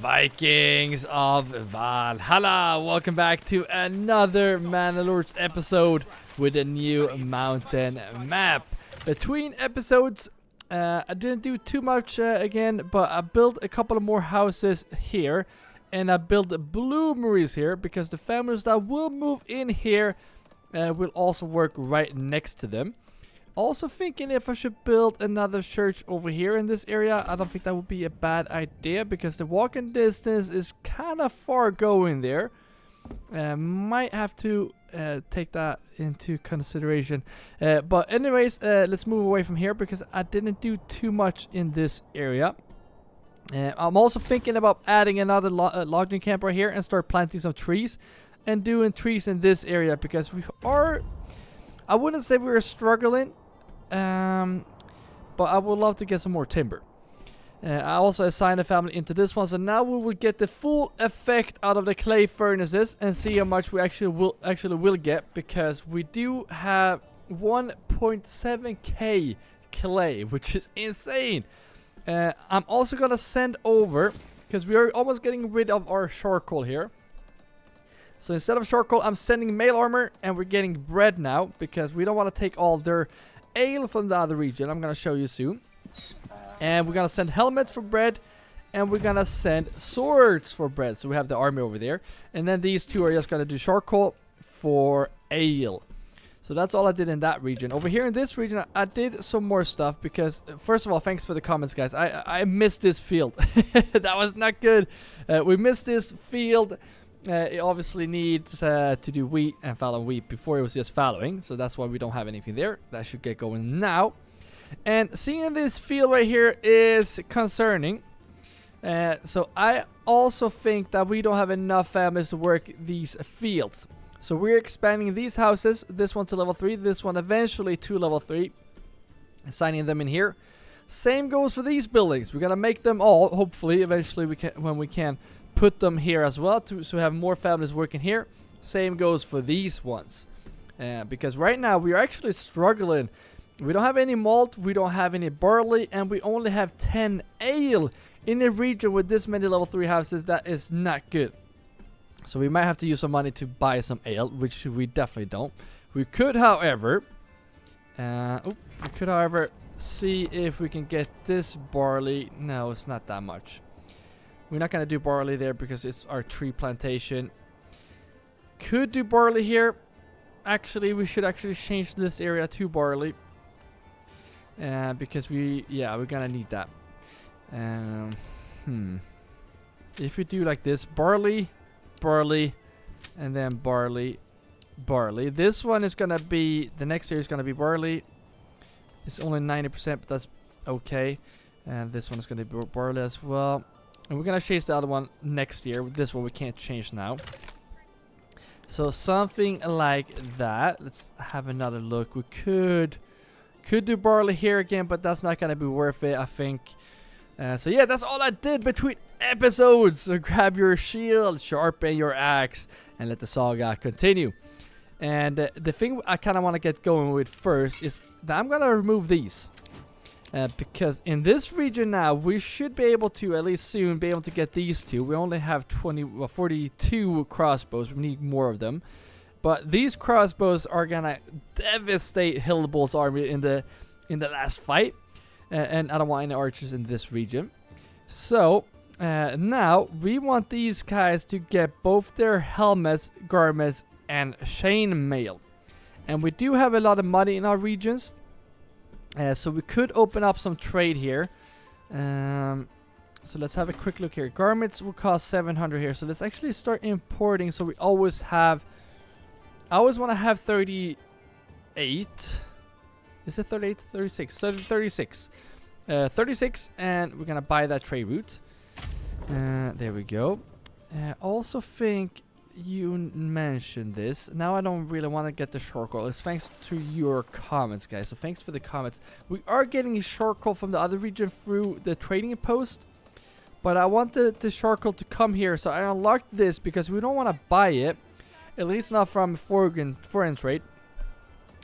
Vikings of Valhalla, welcome back to another Manor Lords episode with a new mountain map. Between episodes, I didn't do too much again, but I built a couple of more houses here, and I built bloomeries here because the families that will move in here will also work right next to them. Also thinking if I should build another church over here in this area. I don't think that would be a bad idea because the walking distance is kind of far going there. Might have to take that into consideration. But anyways, let's move away from here because I didn't do too much in this area. I'm also thinking about adding another logging camp right here and start planting some trees and doing trees in this area because we are, I wouldn't say we're struggling, but I would love to get some more timber. I also assigned a family into this one, so now we will get the full effect out of the clay furnaces and see how much we actually will get, because we do have 1.7k clay, which is insane. I'm also gonna send over, because we are almost getting rid of our charcoal here. So instead of charcoal, I'm sending mail armor, and we're getting bread now because we don't want to take all their ale from the other region. I'm gonna show you soon. And we're gonna send helmets for bread, and we're gonna send swords for bread. So we have the army over there, and then these two are just gonna do charcoal for ale. So that's all I did in that region. Over here in this region, I did some more stuff because, first of all, thanks for the comments, guys. I missed this field. That was not good. We missed this field. It obviously needs to do wheat and fallow wheat. Before it was just fallowing, so that's why we don't have anything there. That should get going now. And seeing this field right here is concerning. So I also think that we don't have enough families to work these fields. So we're expanding these houses. This one to level 3. This one eventually to level 3. Assigning them in here. Same goes for these buildings. We're gonna make them all. Hopefully, eventually, when we can put them here as well to have more families working here. Same goes for these ones. Because right now we are actually struggling. We don't have any malt, we don't have any barley, and we only have 10 ale in a region with this many level 3 houses. That is not good. So we might have to use some money to buy some ale, which we definitely don't. We could, however, see if we can get this barley. No, it's not that much. We're not gonna do barley there because it's our tree plantation. Could do barley here. Actually, we should actually change this area to barley. Because we're gonna need that. If we do like this, barley, and then barley. This one is gonna be, the next area is gonna be barley. It's only 90%, but that's okay. And this one is gonna be barley as well. And we're gonna change the other one next year. This one we can't change now. So something like that. Let's have another look. We could do barley here again, but that's not gonna be worth it, I think. So yeah, that's all I did between episodes. So grab your shield, sharpen your axe, and let the saga continue. And the thing I kind of want to get going with first is that I'm gonna remove these. Because in this region now, we should be able to, at least soon, be able to get these two. We only have 42 crossbows. We need more of them. But these crossbows are gonna devastate Hillbull's army in the last fight. And I don't want any archers in this region. So, now, we want these guys to get both their helmets, garments, and chainmail. And we do have a lot of money in our regions. So we could open up some trade here. So let's have a quick look here. Garments will cost 700 here. So let's actually start importing. So we always have, I always want to have 38. Is it 38? 36. So 36. 36, and we're going to buy that trade route. There we go. Also think you mentioned this. Now I don't really want to get the charcoal. It's thanks to your comments, guys. So thanks for the comments. We are getting charcoal from the other region through the trading post, but I want the charcoal to come here. So I unlocked this because we don't want to buy it, at least not from foreign trade.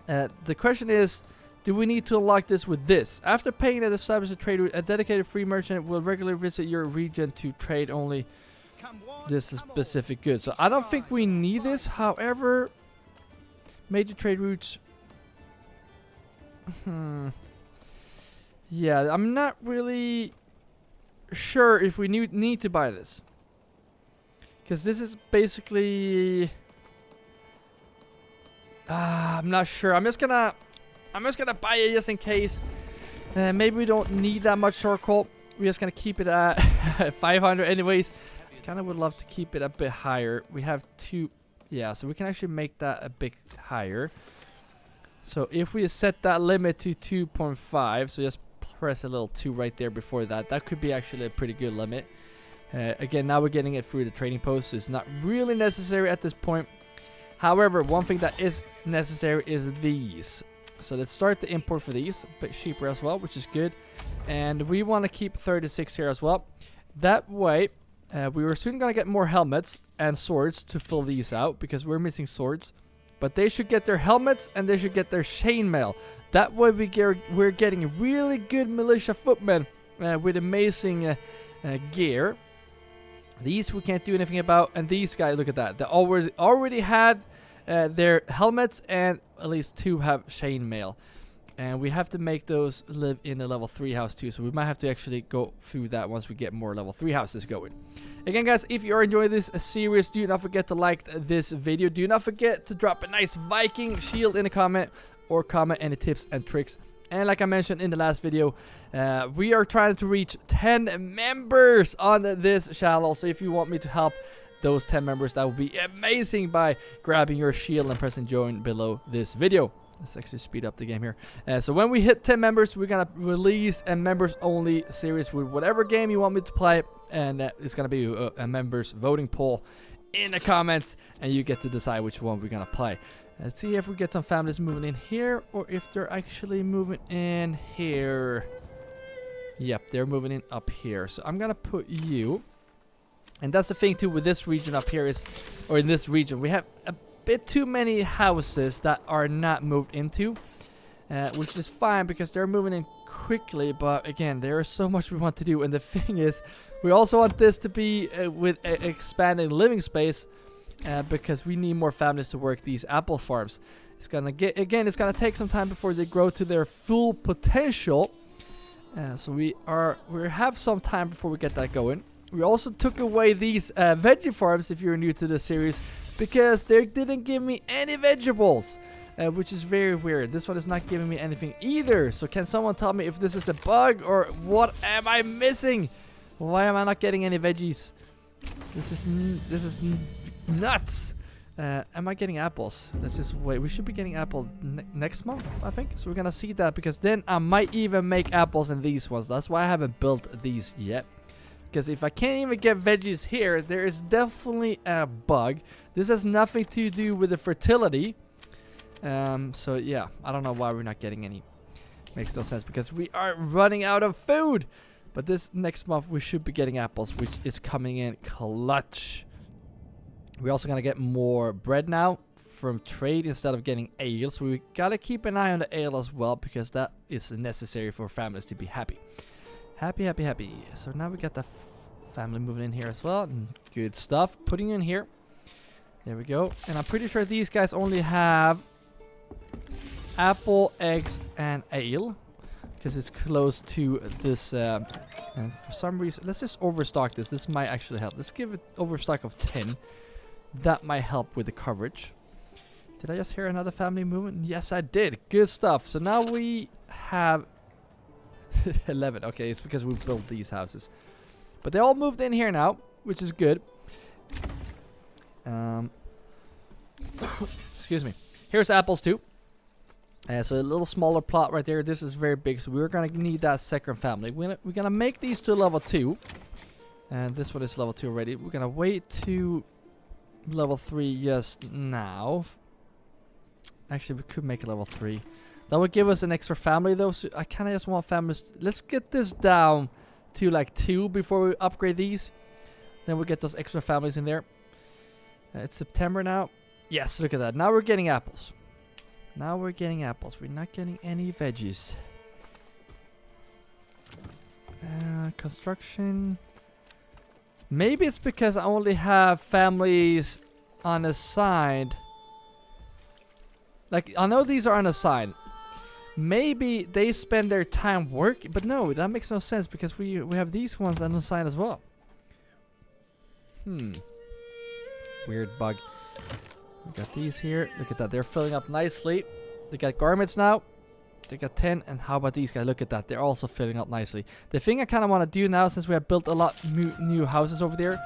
The question is, do we need to unlock this with this? After paying and establish a trade route, a dedicated free merchant will regularly visit your region to trade only this specific good. So I don't think we need this. However, major trade routes. Yeah, I'm not really sure if we need to buy this. Because this is basically... I'm not sure. I'm just gonna buy it just in case. Maybe we don't need that much charcoal. We're just gonna keep it at 500 anyways. Kind of would love to keep it a bit higher. We have 2... Yeah, so we can actually make that a bit higher. So if we set that limit to 2.5, so just press a little 2 right there before that. That could be actually a pretty good limit. Again, now we're getting it through the trading post. So it's not really necessary at this point. However, one thing that is necessary is these. So let's start the import for these. A bit cheaper as well, which is good. And we want to keep 36 here as well. That way, we were soon going to get more helmets and swords to fill these out, because we're missing swords. But they should get their helmets and they should get their chainmail. That way we're getting really good militia footmen with amazing gear. These we can't do anything about. And these guys, look at that. They already had their helmets, and at least 2 have chainmail. And we have to make those live in a level 3 house too. So we might have to actually go through that once we get more level 3 houses going. Again, guys, if you are enjoying this series, do not forget to like this video. Do not forget to drop a nice Viking shield in a comment, or comment any tips and tricks. And like I mentioned in the last video, we are trying to reach 10 members on this channel. So if you want me to help those 10 members, that would be amazing by grabbing your shield and pressing join below this video. Let's actually speed up the game here. So when we hit 10 members, we're going to release a members only series with whatever game you want me to play. And it's going to be a members voting poll in the comments. And you get to decide which one we're going to play. Let's see if we get some families moving in here, or if they're actually moving in here. Yep, they're moving in up here. So I'm going to put you. And that's the thing too with this region up here is, or in this region, we have a bit too many houses that are not moved into, which is fine because they're moving in quickly. But again, there is so much we want to do, and the thing is, we also want this to be with expanded living space, because we need more families to work these apple farms. It's gonna it's gonna take some time before they grow to their full potential. So we have some time before we get that going. We also took away these veggie farms, if you're new to the series, because they didn't give me any vegetables, which is very weird. This one is not giving me anything either. So can someone tell me if this is a bug, or what am I missing? Why am I not getting any veggies? This is nuts. Am I getting apples? Let's just wait. We should be getting apple next month, I think. So we're gonna see that, because then I might even make apples in these ones. That's why I haven't built these yet. Because if I can't even get veggies here, there is definitely a bug. This has nothing to do with the fertility. So yeah, I don't know why we're not getting any. Makes no sense, because we are running out of food. But this next month we should be getting apples, which is coming in clutch. We're also gonna get more bread now from trade instead of getting ale. So we gotta keep an eye on the ale as well, because that is necessary for families to be happy. Happy. So now we got the family moving in here as well. Good stuff. Putting in here. There we go. And I'm pretty sure these guys only have apple, eggs, and ale, because it's close to this. And for some reason, let's just overstock this. This might actually help. Let's give it overstock of 10. That might help with the coverage. Did I just hear another family moving? Yes, I did. Good stuff. So now we have 11. Okay, it's because we built these houses. But they all moved in here now, which is good. Excuse me. Here's apples too. So a little smaller plot right there. This is very big, so we're gonna need that second family. We're gonna make these to level 2. And this one is level 2 already. We're gonna wait to level 3 just now. Actually, we could make it level 3. That would give us an extra family though, so I kind of just want families. Let's get this down to like 2 before we upgrade these. Then we'll get those extra families in there. It's September now. Yes, look at that. Now we're getting apples. Now we're getting apples. We're not getting any veggies. Construction. Maybe it's because I only have families on the side. Like, I know these are on the side. Maybe they spend their time working. But no, that makes no sense because we have these ones on the side as well. Weird bug. We got these here. Look at that. They're filling up nicely. They got garments now. They got 10. And how about these guys? Look at that. They're also filling up nicely. The thing I kind of want to do now, since we have built a lot new houses over there,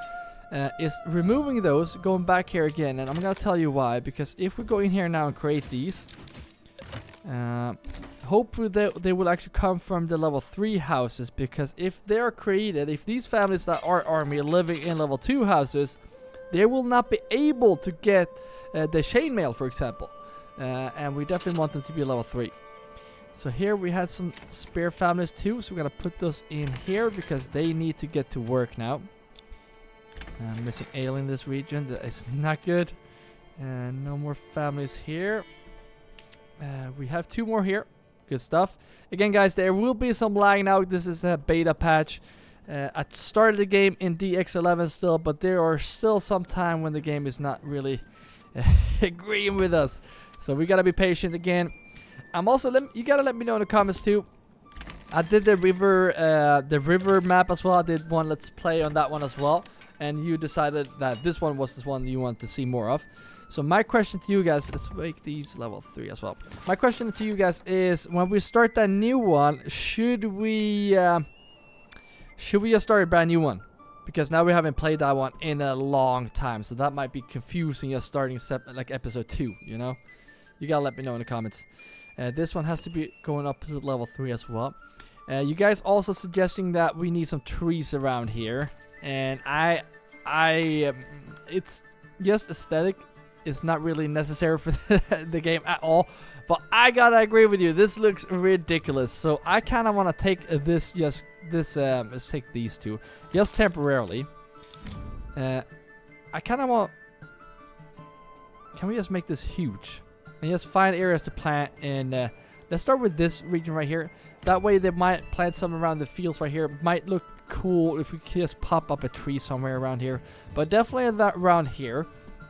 is removing those, going back here again. And I'm going to tell you why. Because if we go in here now and create these, hopefully they will actually come from the level 3 houses. Because if they are created, if these families that are army living in level 2 houses, they will not be able to get the chainmail, for example. And we definitely want them to be level 3. So here we had some spare families too. So we're going to put those in here because they need to get to work now. Missing ale in this region. That is not good. No more families here. We have 2 more here. Good stuff. Again, guys, there will be some lag now. This is a beta patch. I started the game in DX11 still, but there are still some time when the game is not really agreeing with us. So we gotta be patient again. I'm also you gotta let me know in the comments too. I did the river map as well. I did one let's play on that one as well, and you decided that this one was the one you want to see more of. So my question to you guys, let's make these level 3 as well. My question to you guys is, when we start that new one, should we just start a brand new one? Because now we haven't played that one in a long time, so that might be confusing us starting like episode 2, you know? You gotta let me know in the comments. This one has to be going up to level 3 as well. You guys also suggesting that we need some trees around here, and it's just aesthetic. It's not really necessary for the game at all, but I gotta agree with you. This looks ridiculous, so I kind of want to take this. Let's take these 2 just temporarily. I kind of want. Can we just make this huge? And just find areas to plant, and let's start with this region right here. That way they might plant some around the fields right here. Might look cool if we just pop up a tree somewhere around here, but definitely that around here,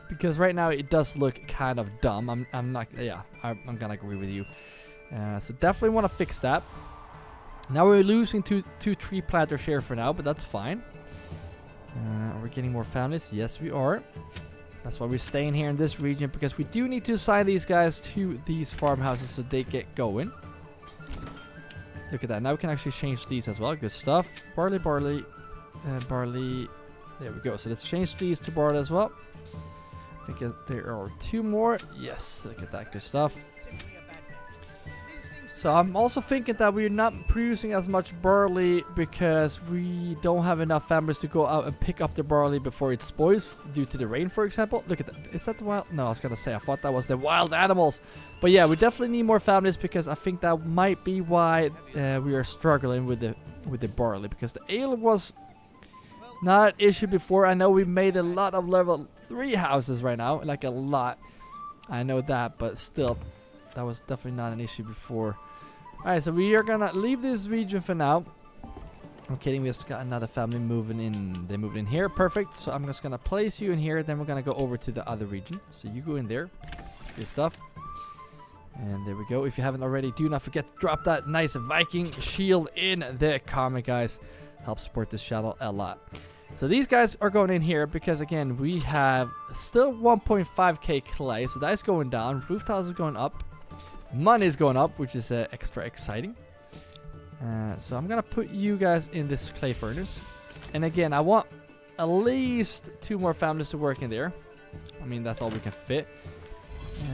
because right now it does look kind of dumb. I'm gonna agree with you. So definitely want to fix that. Now we're losing two tree planters here for now, but that's fine. Are we getting more families? Yes, we are. That's why we're staying here in this region, because we do need to assign these guys to these farmhouses so they get going. Look at that. Now we can actually change these as well. Good stuff. Barley. There we go. So let's change these to barley as well. I think there are 2 more. Yes, look at that. Good stuff. So I'm also thinking that we're not producing as much barley because we don't have enough families to go out and pick up the barley before it spoils due to the rain, for example. Look at that. Is that the wild? No, I was gonna say, I thought that was the wild animals. But yeah, we definitely need more families, because I think that might be why we are struggling with the barley, because the ale was not an issue before. I know we made a lot of level 3 houses right now, like a lot. I know that, but still, that was definitely not an issue before. Alright, so we are gonna leave this region for now. I'm kidding, we just got another family moving in. They moved in here, perfect. So I'm just gonna place you in here, then we're gonna go over to the other region. So you go in there. Good stuff. And there we go. If you haven't already, do not forget to drop that nice Viking shield in the comment, guys. Help support this channel a lot. So these guys are going in here because, again, we have still 1.5k clay. So that's going down. Roof tiles is going up. Money is going up, which is extra exciting. So I'm going to put you guys in this clay furnace. And again, I want at least 2 more families to work in there. I mean, that's all we can fit.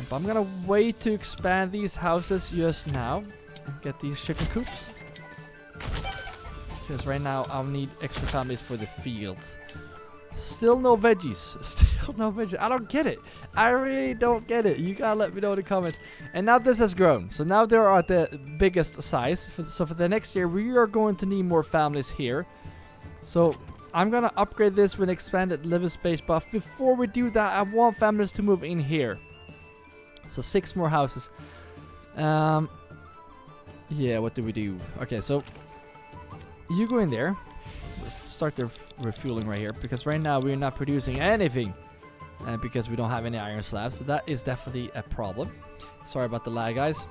But I'm going to wait to expand these houses just now. And get these chicken coops. Because right now I'll need extra families for the fields. Still no veggies. Still no veggies. I don't get it. I really don't get it. You gotta let me know in the comments. And now this has grown. So now they are at the biggest size. So for the next year, we are going to need more families here. So I'm going to upgrade this with expanded living space buff. Before we do that, I want families to move in here. So 6 more houses. Yeah, what do we do? Okay, so you go in there. Start the refueling right here, because right now we're not producing anything, because we don't have any iron slabs. So that is definitely a problem. Sorry about the lag, guys.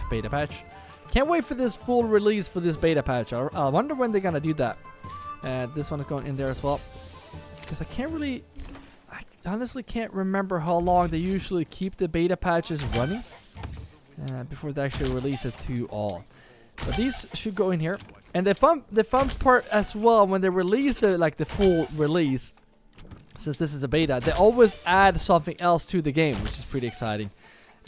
Beta patch. Can't wait for this full release for this beta patch. I wonder when they're gonna do that. This one is going in there as well, because I honestly can't remember how long they usually keep the beta patches running before they actually release it to all. But these should go in here. And the fun part as well, when they release the full release, since this is a beta, they always add something else to the game, which is pretty exciting.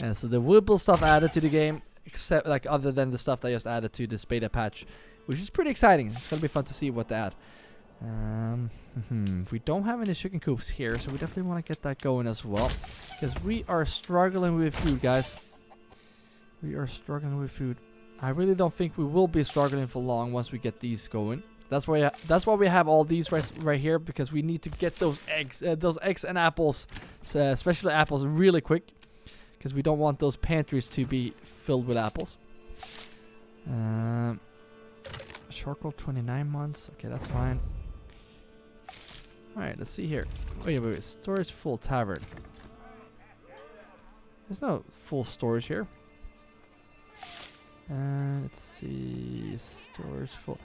And so there will be stuff added to the game, except other than the stuff they just added to this beta patch, which is pretty exciting. It's gonna be fun to see what they add. We don't have any chicken coops here, so we definitely want to get that going as well, because we are struggling with food, guys. We are struggling with food. I really don't think we will be struggling for long once we get these going. That's why we have all these right here, because we need to get those eggs and apples, especially apples, really quick, because we don't want those pantries to be filled with apples. Charcoal 29 months. Okay, that's fine. All right, let's see here. Wait. Storage full tavern. There's no full storage here. Let's see, storage full.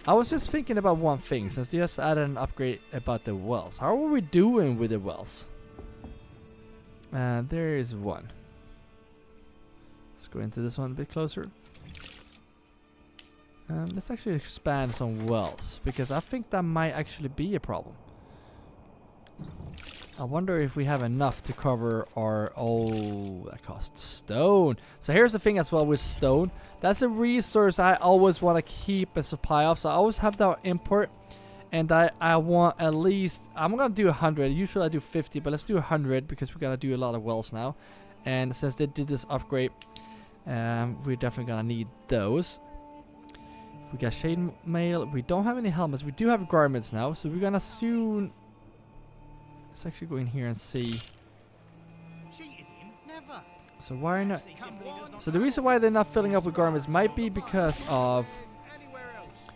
I was just thinking about one thing, since they just added an upgrade about the wells. How are we doing with the wells? There is one. Let's go into this one a bit closer. Let's actually expand some wells, because I think that might actually be a problem. I wonder if we have enough to cover our... Oh, that costs stone. So here's the thing as well with stone. That's a resource I always want to keep a supply of. So I always have that import. And I want at least... I'm going to do 100. Usually I do 50, but let's do 100, because we're going to do a lot of wells now. And since they did this upgrade, we're definitely going to need those. We got shade mail. We don't have any helmets. We do have garments now. So we're going to soon... Let's actually go in here and see. So why not? So the reason why they're not filling up with garments might be because of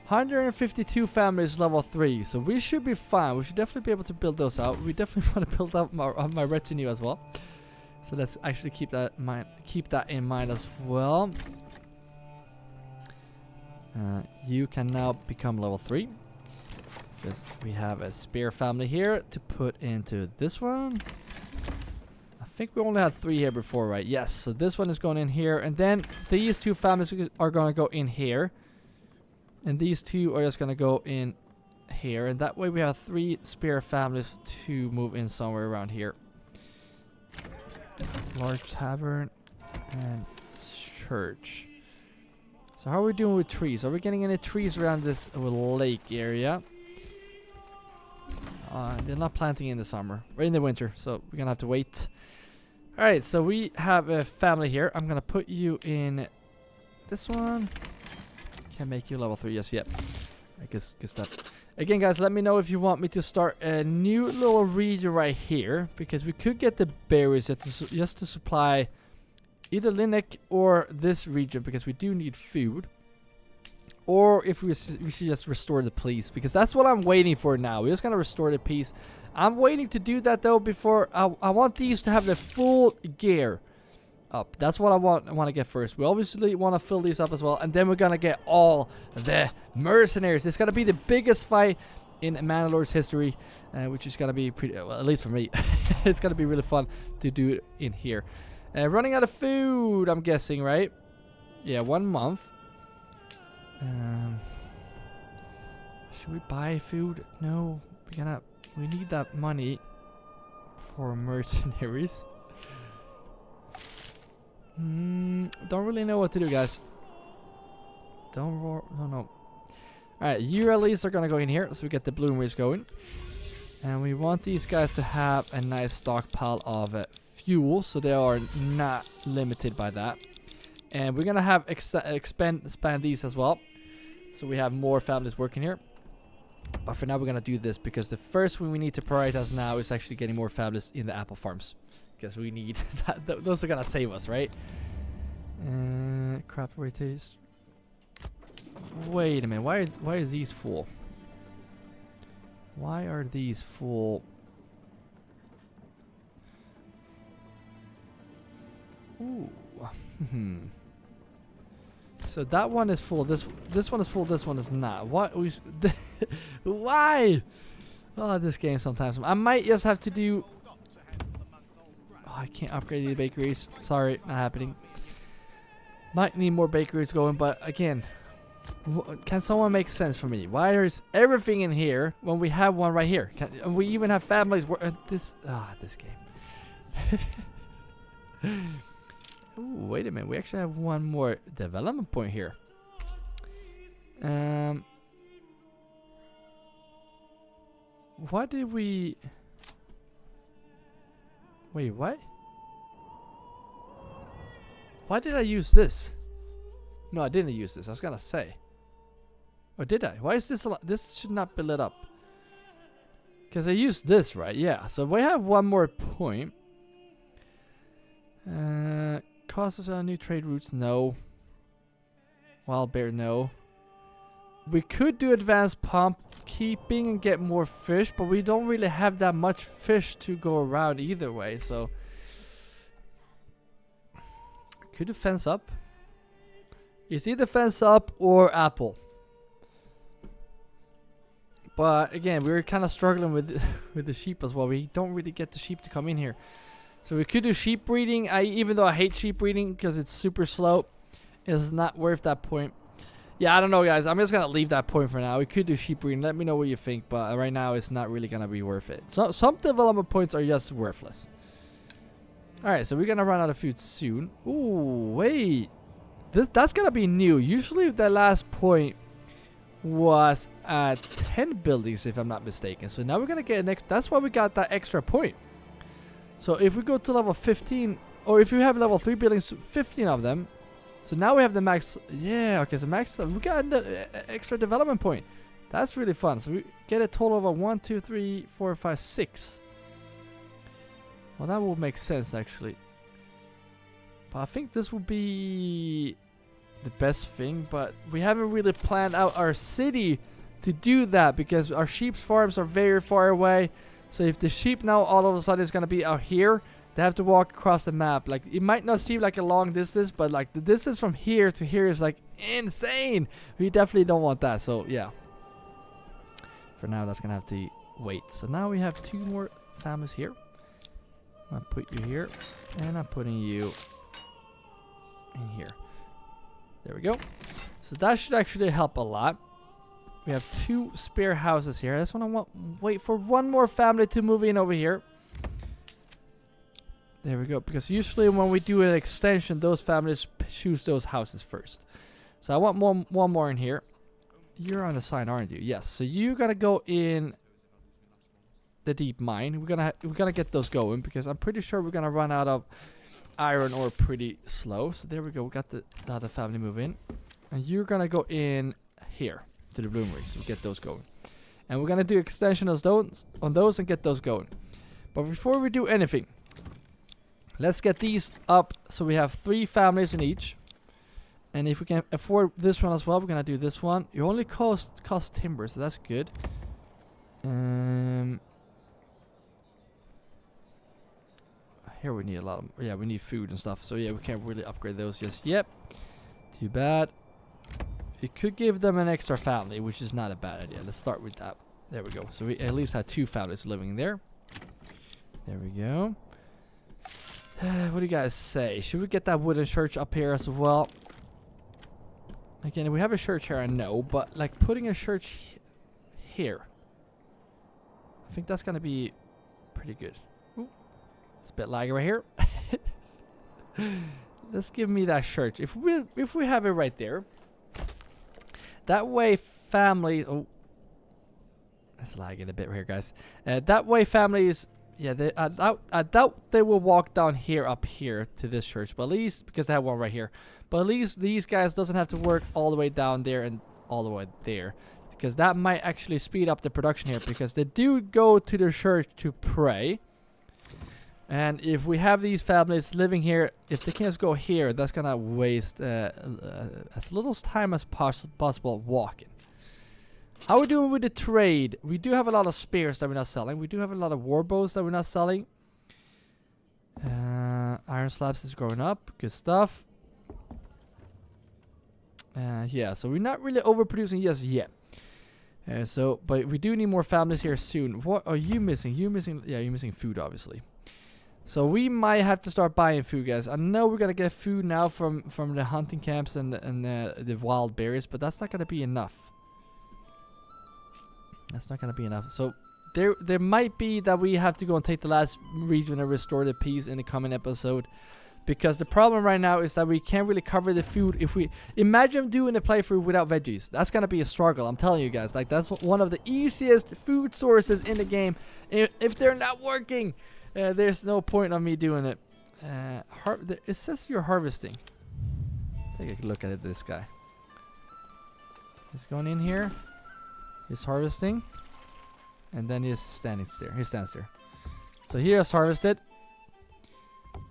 152 families level 3. So we should be fine. We should definitely be able to build those out. We definitely want to build up my retinue as well. So let's actually keep that in mind as well. You can now become level 3. We have a spare family here to put into this one. I think we only had 3 here before, right? Yes, so this one is going in here, and then these 2 families are going to go in here, and these 2 are just going to go in here, and that way we have 3 spare families to move in somewhere around here. Large tavern and church. So how are we doing with trees? Are we getting any trees around this lake area? They're not planting in the summer or in the winter, so we're gonna have to wait. All right, so we have a family here. I'm gonna put you in this one. Can't make you level 3 just yet. I guess that. Again, guys, let me know if you want me to start a new little region right here, because we could get the berries just to supply either Linux or this region, because we do need food. Or if we should just restore the peace, because that's what I'm waiting for now. We're just going to restore the peace. I'm waiting to do that, though, before... I want these to have the full gear up. That's what I want to get first. We obviously want to fill these up as well. And then we're going to get all the mercenaries. It's going to be the biggest fight in Manor Lords history, which is going to be pretty... Well, at least for me. It's going to be really fun to do it in here. Running out of food, I'm guessing, right? Yeah, 1 month. Should we buy food? No, we need that money for mercenaries. Don't really know what to do, guys. No. Alright, you at least are gonna go in here, so we get the bloomeries going. And we want these guys to have a nice stockpile of fuel, so they are not limited by that. And we're gonna have expand these as well, so we have more families working here. But for now, we're gonna do this, because the first thing we need to prioritize now is actually getting more families in the apple farms, because we need that. Those are gonna save us, right? Crap, wait, taste. Wait a minute. Why are these full? Why are these full? Ooh. So that one is full. This one is full. This one is not. What? Why? Oh, this game sometimes. I might just have to do. Oh, I can't upgrade the bakeries. Sorry, not happening. Might need more bakeries going, but again, can someone make sense for me? Why is everything in here when we have one right here? And we even have families. This game. Ooh, wait a minute. We actually have one more development point here. What did we... Wait, what? Why did I use this? No, I didn't use this. I was gonna say. Or did I? Why is this... This should not be lit up. Because I used this, right? Yeah. So we have one more point. Cost us new trade routes? No. Wild bear? No. We could do advanced pump keeping and get more fish, but we don't really have that much fish to go around either way, so... Could you fence up? It's either fence up or apple. But again, we're kind of struggling with with the sheep as well. We don't really get the sheep to come in here. So we could do sheep breeding. Even though I hate sheep breeding because it's super slow, it's not worth that point. Yeah, I don't know, guys. I'm just gonna leave that point for now. We could do sheep breeding. Let me know what you think, but right now it's not really gonna be worth it. So some development points are just worthless. All right, so we're gonna run out of food soon. Ooh, wait. That's gonna be new. Usually the last point was at 10 buildings, if I'm not mistaken. So now we're gonna get an extra. That's why we got that extra point. So if we go to level 15, or if you have level 3 buildings, 15 of them. So now we have the max. Yeah, okay, so max. We got an extra development point. That's really fun. So we get a total of 1, 2, 3, 4, 5, 6. Well, that will make sense actually. But I think this will be the best thing. But we haven't really planned out our city to do that because our sheep farms are very far away. So if the sheep now all of a sudden is going to be out here, they have to walk across the map. Like, it might not seem like a long distance, but like the distance from here to here is like insane. We definitely don't want that. So yeah, for now that's going to have to wait. So now we have 2 more families here. I'm going to put you here, and I'm putting you in here. There we go. So that should actually help a lot. We have 2 spare houses here. I just want to wait for one more family to move in over here. There we go. Because usually when we do an extension, those families choose those houses first. So I want one more in here. You're on the sign, aren't you? Yes. So you gotta go in the deep mine. We're gonna get those going because I'm pretty sure we're gonna run out of iron ore pretty slow. So there we go. We got the other family move in, and you're gonna go in here to the bloomery. So we get those going, and we're gonna do extension on those and get those going. But before we do anything, let's get these up so we have 3 families in each. And if we can afford this one as well, we're gonna do this one. You only cost timber, so that's good. Here we need a lot of, yeah, we need food and stuff. So yeah, we can't really upgrade those just yet. Too bad. It could give them an extra family, which is not a bad idea. Let's start with that. There we go. So we at least have 2 families living there. There we go. What do you guys say? Should we get that wooden church up here as well? Again, we have a church here, I know, but like putting a church here, I think that's gonna be pretty good. Ooh, it's a bit laggy right here. Let's give me that church. If we have it right there, that way family. Oh, that's lagging a bit right here, guys. That way families. Yeah, I doubt they will walk down here up here to this church, but at least because they have one right here. But at least these guys doesn't have to work all the way down there and all the way there, because that might actually speed up the production here because they do go to the church to pray. And if we have these families living here, if they can just go here, that's gonna waste as little time as possible walking. How are we doing with the trade? We do have a lot of spears that we're not selling. We do have a lot of war bows that we're not selling. Iron slabs is growing up. Good stuff. Yeah, so we're not really overproducing just yet. But we do need more families here soon. What are you missing? Yeah, you're missing food, obviously. So we might have to start buying food, guys. I know we're gonna get food now from the hunting camps and the wild berries, but that's not gonna be enough. That's not gonna be enough. So there might be that we have to go and take the last region and restore the peace in the coming episode, because the problem right now is that we can't really cover the food. If we imagine doing a playthrough without veggies, that's gonna be a struggle. I'm telling you guys, like that's one of the easiest food sources in the game. If they're not working, there's no point of me doing it. It says you're harvesting. Take a look at it. This guy. He's going in here. He's harvesting, and then he's standing there. He stands there. So he has harvested.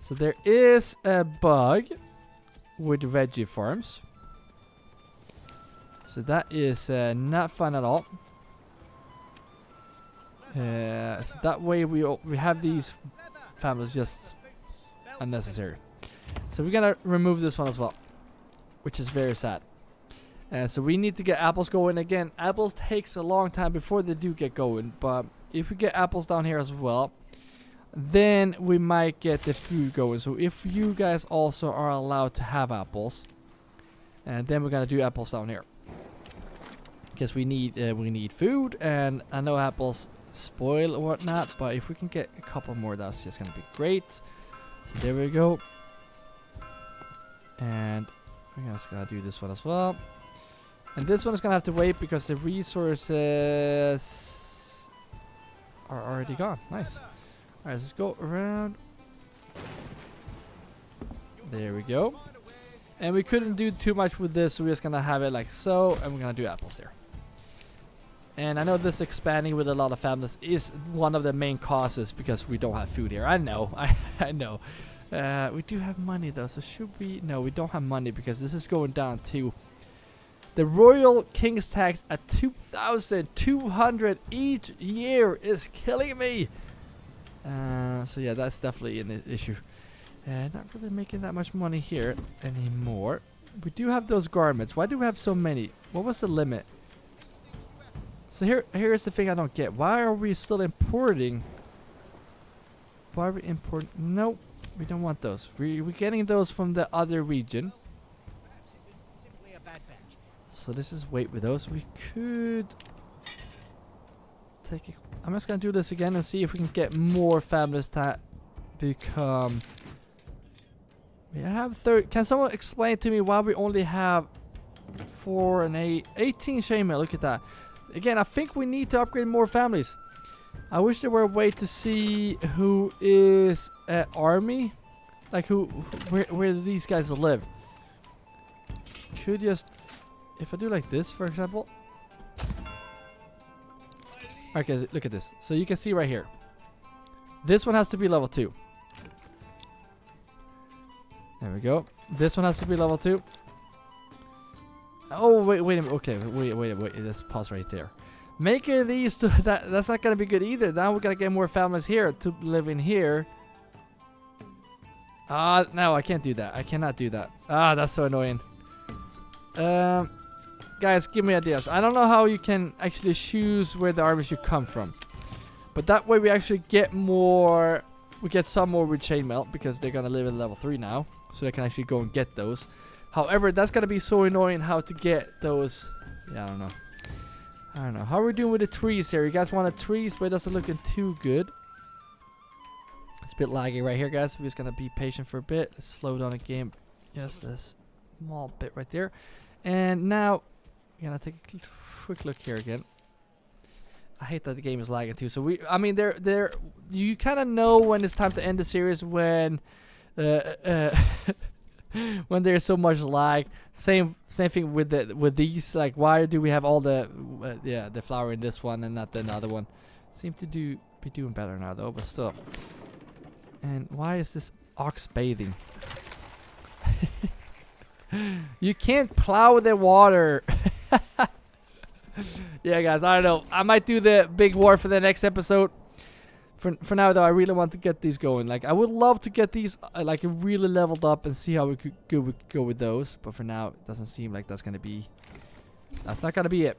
So there is a bug with veggie farms. So that is not fun at all. So that way we have these families just unnecessary. So we're gonna remove this one as well, which is very sad. So we need to get apples going again. Apples takes a long time before they do get going, but if we get apples down here as well, then we might get the food going. So if you guys also are allowed to have apples, and then we're gonna do apples down here, because we need food, and I know apples spoil or whatnot, but if we can get a couple more, that's just gonna be great. So there we go, and we're just gonna do this one as well. And this one is gonna have to wait because the resources are already gone. Nice. Alright, let's go around. There we go. And we couldn't do too much with this, so we're just gonna have it like so, and we're gonna do apples there. And I know this expanding with a lot of families is one of the main causes because we don't have food here. I know. I know. We do have money though, so should we? No, we don't have money because this is going down to the Royal King's tax at 2,200 each year is killing me. So yeah, that's definitely an issue. Not really making that much money here anymore. We do have those garments. Why do we have so many? What was the limit? So here's the thing I don't get. Why are we still importing? Why are we importing? Nope, we don't want those. We're getting those from the other region. So this is wait with those. We could take it. I'm just gonna do this again and see if we can get more families that become. We have 30. Can someone explain to me why we only have 4 and 8? 18 chainmail. Look at that. Again, I think we need to upgrade more families. I wish there were a way to see who is an army, like where these guys live. Could just. If I do like this, for example. Okay, look at this. So you can see right here. This one has to be level 2. There we go. This one has to be level 2. Oh, wait a minute. Okay, wait. Let's pause right there. Making these two, that's not going to be good either. Now we got to get more families here to live in here. No, I can't do that. I cannot do that. That's so annoying. Guys, give me ideas. I don't know how you can actually choose where the army should come from. But that way we actually get more. We get some more with chainmail because they're going to live at level 3 now. So they can actually go and get those. However, that's going to be so annoying how to get those. Yeah, I don't know. How are we doing with the trees here? You guys want the trees, but it doesn't looking too good. It's a bit laggy right here, guys. We're just going to be patient for a bit. Let's slow down the game. Just this small bit right there. And now, we're going to take a quick look here again. I hate that the game is lagging too. So I mean, you kind of know when it's time to end the series when when there's so much lag. Same thing with these. Like, why do we have all the the flower in this one and not the other one? Seem to be doing better now though, but still. And why is this ox bathing? You can't plow the water. Yeah, guys, I don't know. I might do the big war for the next episode. For now, though, I really want to get these going. Like, I would love to get these like really leveled up and see how we could go with those. But for now, it doesn't seem like that's gonna be. That's not gonna be it.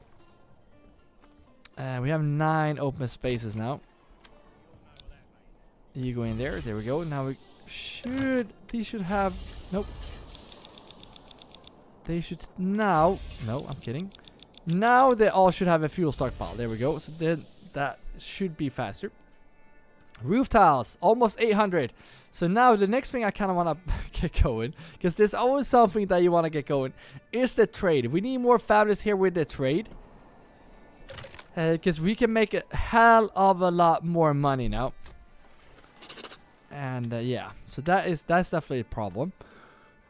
We have 9 open spaces now. You go in there. There we go. Now we should. These should have. Nope. They should now. No, I'm kidding. Now they all should have a fuel stockpile. There we go. So then that should be faster. Roof tiles, almost 800. So now the next thing I kind of want to get going, because there's always something that you want to get going, is the trade. We need more families here with the trade. Because we can make a hell of a lot more money now. And yeah, so that's definitely a problem.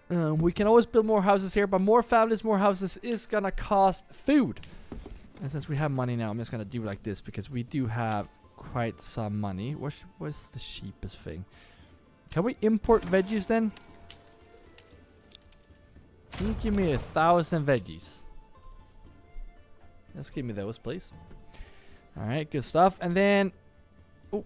We can always build more houses here, but more families, more houses is gonna cost food. And since we have money now, I'm just gonna do like this because we do have quite some money. What's the cheapest thing? Can we import veggies then? Can you give me 1,000 veggies? Let's give me those, please. Alright, good stuff. And then... Oh,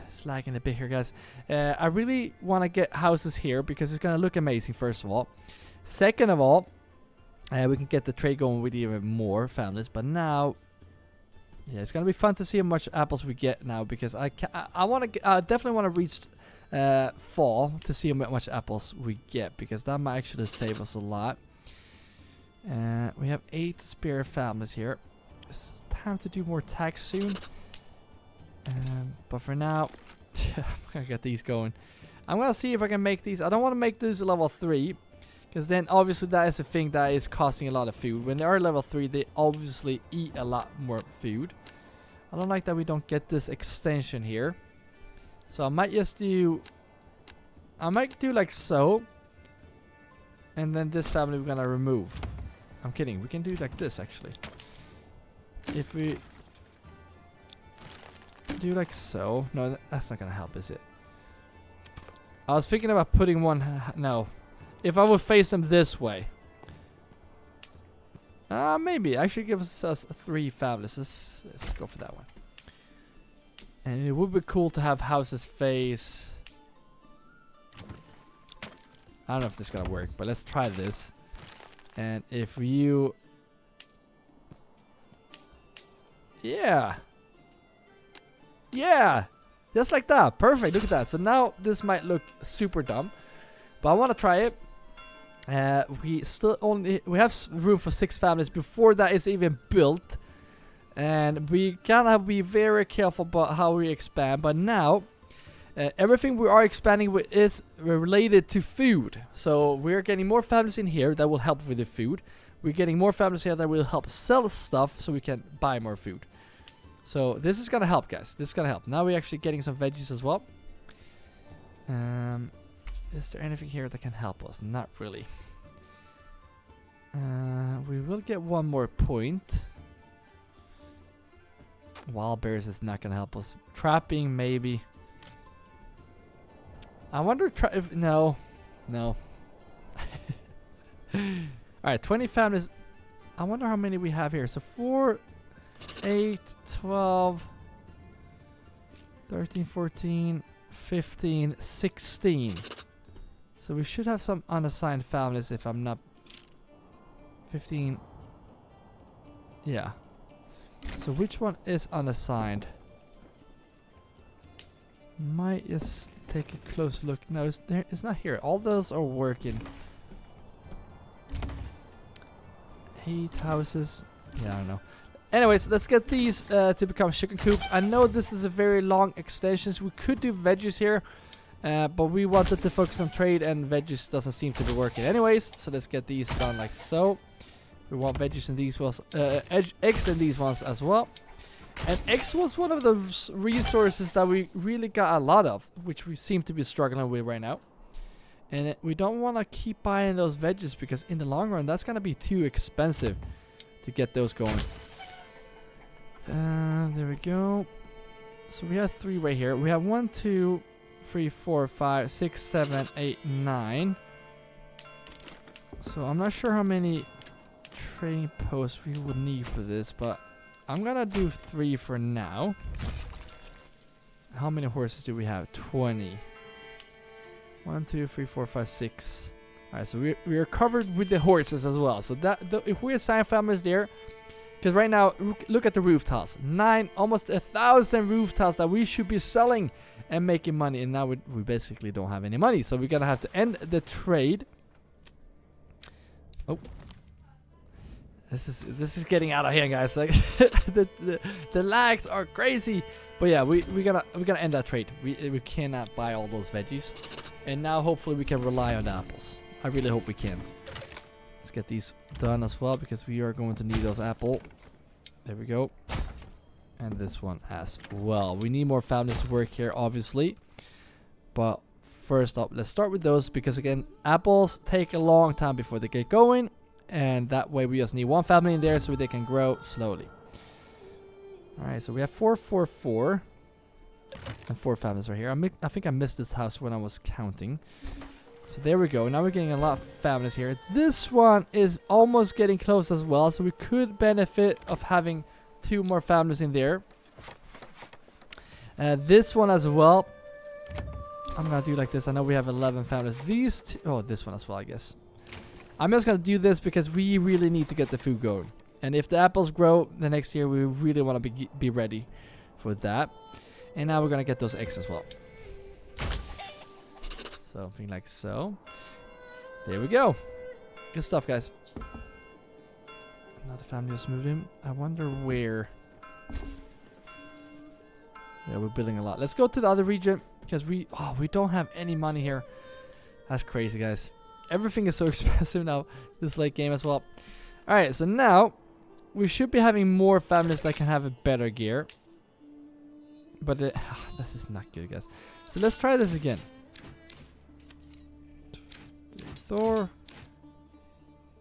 it's lagging a bit here, guys. I really want to get houses here because it's going to look amazing, first of all. Second of all, we can get the trade going with even more families. But now... Yeah, it's going to be fun to see how much apples we get now because I definitely want to reach fall to see how much apples we get because that might actually save us a lot. We have 8 spare families here. It's time to do more tax soon. But for now, I'm going to get these going. I'm going to see if I can make these. I don't want to make these level 3. Because then obviously that is a thing that is costing a lot of food. When they are level 3, they obviously eat a lot more food. I don't like that we don't get this extension here. So I might just do... I might do like so. And then this family we're going to remove. I'm kidding. We can do like this actually. If we... do like so. No, that's not going to help, is it? I was thinking about putting one... No. If I would face them this way. Maybe. Actually gives us 3 families. Let's go for that one. And it would be cool to have houses face... I don't know if this is going to work, but let's try this. And if you... Yeah! Yeah! Just like that. Perfect. Look at that. So now this might look super dumb. But I want to try it. We have room for 6 families before that is even built, and we gotta be very careful about how we expand. But now everything we are expanding with is related to food, so we're getting more families in here that will help with the food. We're getting more families here that will help sell stuff so we can buy more food. So this is gonna help, guys. This is gonna help. Now we're actually getting some veggies as well. Is there anything here that can help us? Not really. We will get 1 more point. Wild berries is not going to help us. Trapping, maybe. I wonder if... No. No. Alright, 20 families. I wonder how many we have here. So 4, 8, 12, 13, 14, 15, 16. So we should have some unassigned families if I'm not... 15... Yeah. So which one is unassigned? Might just take a close look. No, it's not here. All those are working. 8 houses. Yeah, I don't know. Anyways, let's get these to become chicken coops. I know this is a very long extension. So we could do veggies here. But we wanted to focus on trade, and veggies doesn't seem to be working anyways. So let's get these done like so. We want veggies in these ones, eggs in these ones as well. And eggs was one of the resources that we really got a lot of, which we seem to be struggling with right now. And we don't want to keep buying those veggies because in the long run, that's going to be too expensive to get those going. There we go. So we have 3 right here. We have 1, 2, 3, 4, 5, 6, 7, 8, 9. So I'm not sure how many trading posts we would need for this, but I'm gonna do 3 for now. How many horses do we have? 20. 1, 2, 3, 4, 5, 6. Alright, so we are covered with the horses as well. So that if we assign families there, because right now look at the roof tiles, almost 1,000 roof tiles that we should be selling and making money, and now we basically don't have any money. So we're gonna have to end the trade. Oh, this is getting out of hand, guys. Like the lags are crazy. But yeah, we're gonna end that trade. We cannot buy all those veggies, and now hopefully we can rely on the apples. I really hope we can. Let's get these done as well, because we are going to need those apple. There we go. And this one as well. We need more families to work here, obviously. But first up, let's start with those, because again, apples take a long time before they get going, and that way we just need one family in there so they can grow slowly. Alright, so we have 4, 4, 4. And 4 families right here. I think I missed this house when I was counting. So there we go. Now we're getting a lot of families here. This one is almost getting close as well, so we could benefit of having 2 more families in there. This one as well. I'm gonna do like this. I know we have 11 families. These two, oh, this one as well, I guess. I'm just gonna do this because we really need to get the food going. And if the apples grow the next year, we really want to be ready for that. And now we're gonna get those eggs as well. Something like so. There we go. Good stuff, guys. Another family just moved in. I wonder where. Yeah, we're building a lot. Let's go to the other region, because we don't have any money here. That's crazy, guys. Everything is so expensive now, this late game as well. Alright, so now we should be having more families that can have a better gear. But this is not good, guys. So let's try this again. Thor.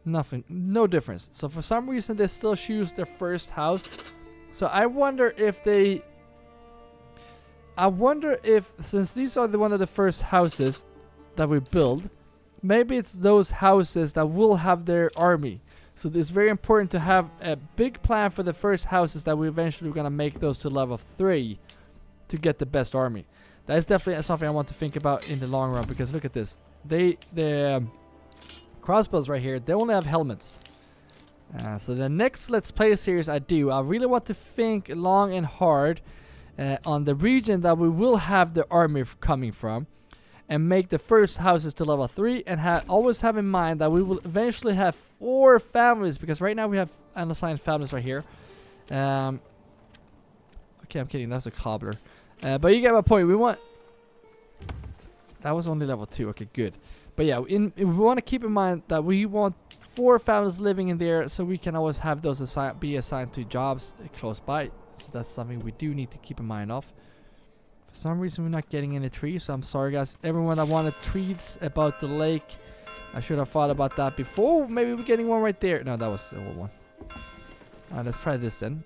Nothing. No difference. So for some reason they still choose their first house. So I wonder if since these are one of the first houses that we build, maybe it's those houses that will have their army. So it's very important to have a big plan for the first houses that we eventually are going to make those to level 3 to get the best army. That is definitely something I want to think about in the long run, because look at this. The crossbows right here, they only have helmets. So the next Let's Play series I really want to think long and hard on the region that we will have the army coming from, and make the first houses to level 3, and always have in mind that we will eventually have 4 families, because right now we have unassigned families right here. Okay, I'm kidding, that's a cobbler. But you get my point. We want... That was only level 2. Okay, good. But yeah, we want to keep in mind that we want 4 families living in there, so we can always have those be assigned to jobs close by. So that's something we do need to keep in mind of. For some reason we're not getting any trees, so I'm sorry, guys. Everyone that wanted tweets about the lake, I should have thought about that before. Maybe we're getting one right there. No, that was the old one. Alright, let's try this then,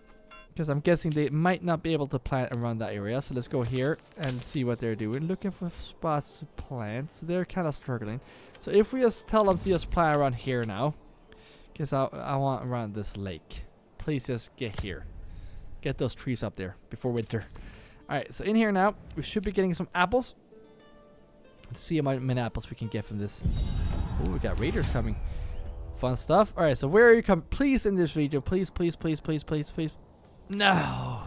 because I'm guessing they might not be able to plant around that area. So let's go here and see what they're doing. Looking for spots to plant. So they're kind of struggling. So if we just tell them to just plant around here now, because I want around this lake. Please just get here. Get those trees up there before winter. Alright, so in here now, we should be getting some apples. Let's see how many apples we can get from this. Oh, we got raiders coming. Fun stuff. Alright, so where are you coming? Please in this region. Please, please, please, please, please, please. No.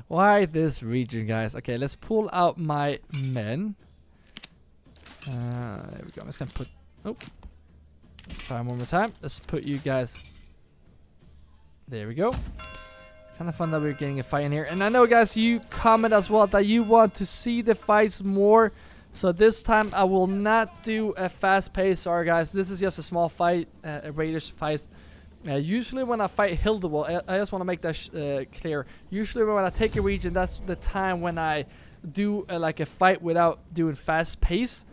Why this region, guys? Okay, let's pull out my men. There we go. I'm just gonna put... Oh. Let's try one more time. Let's put you guys... There we go. Kind of fun that we're getting a fight in here. And I know, guys, you comment as well that you want to see the fights more. So this time I will not do a fast pace. Sorry, guys. This is just a small fight. A raiders fight. Usually when I fight Hildewall, I just want to make that clear. Usually when I take a region, that's the time when I do like a fight without doing fast pace.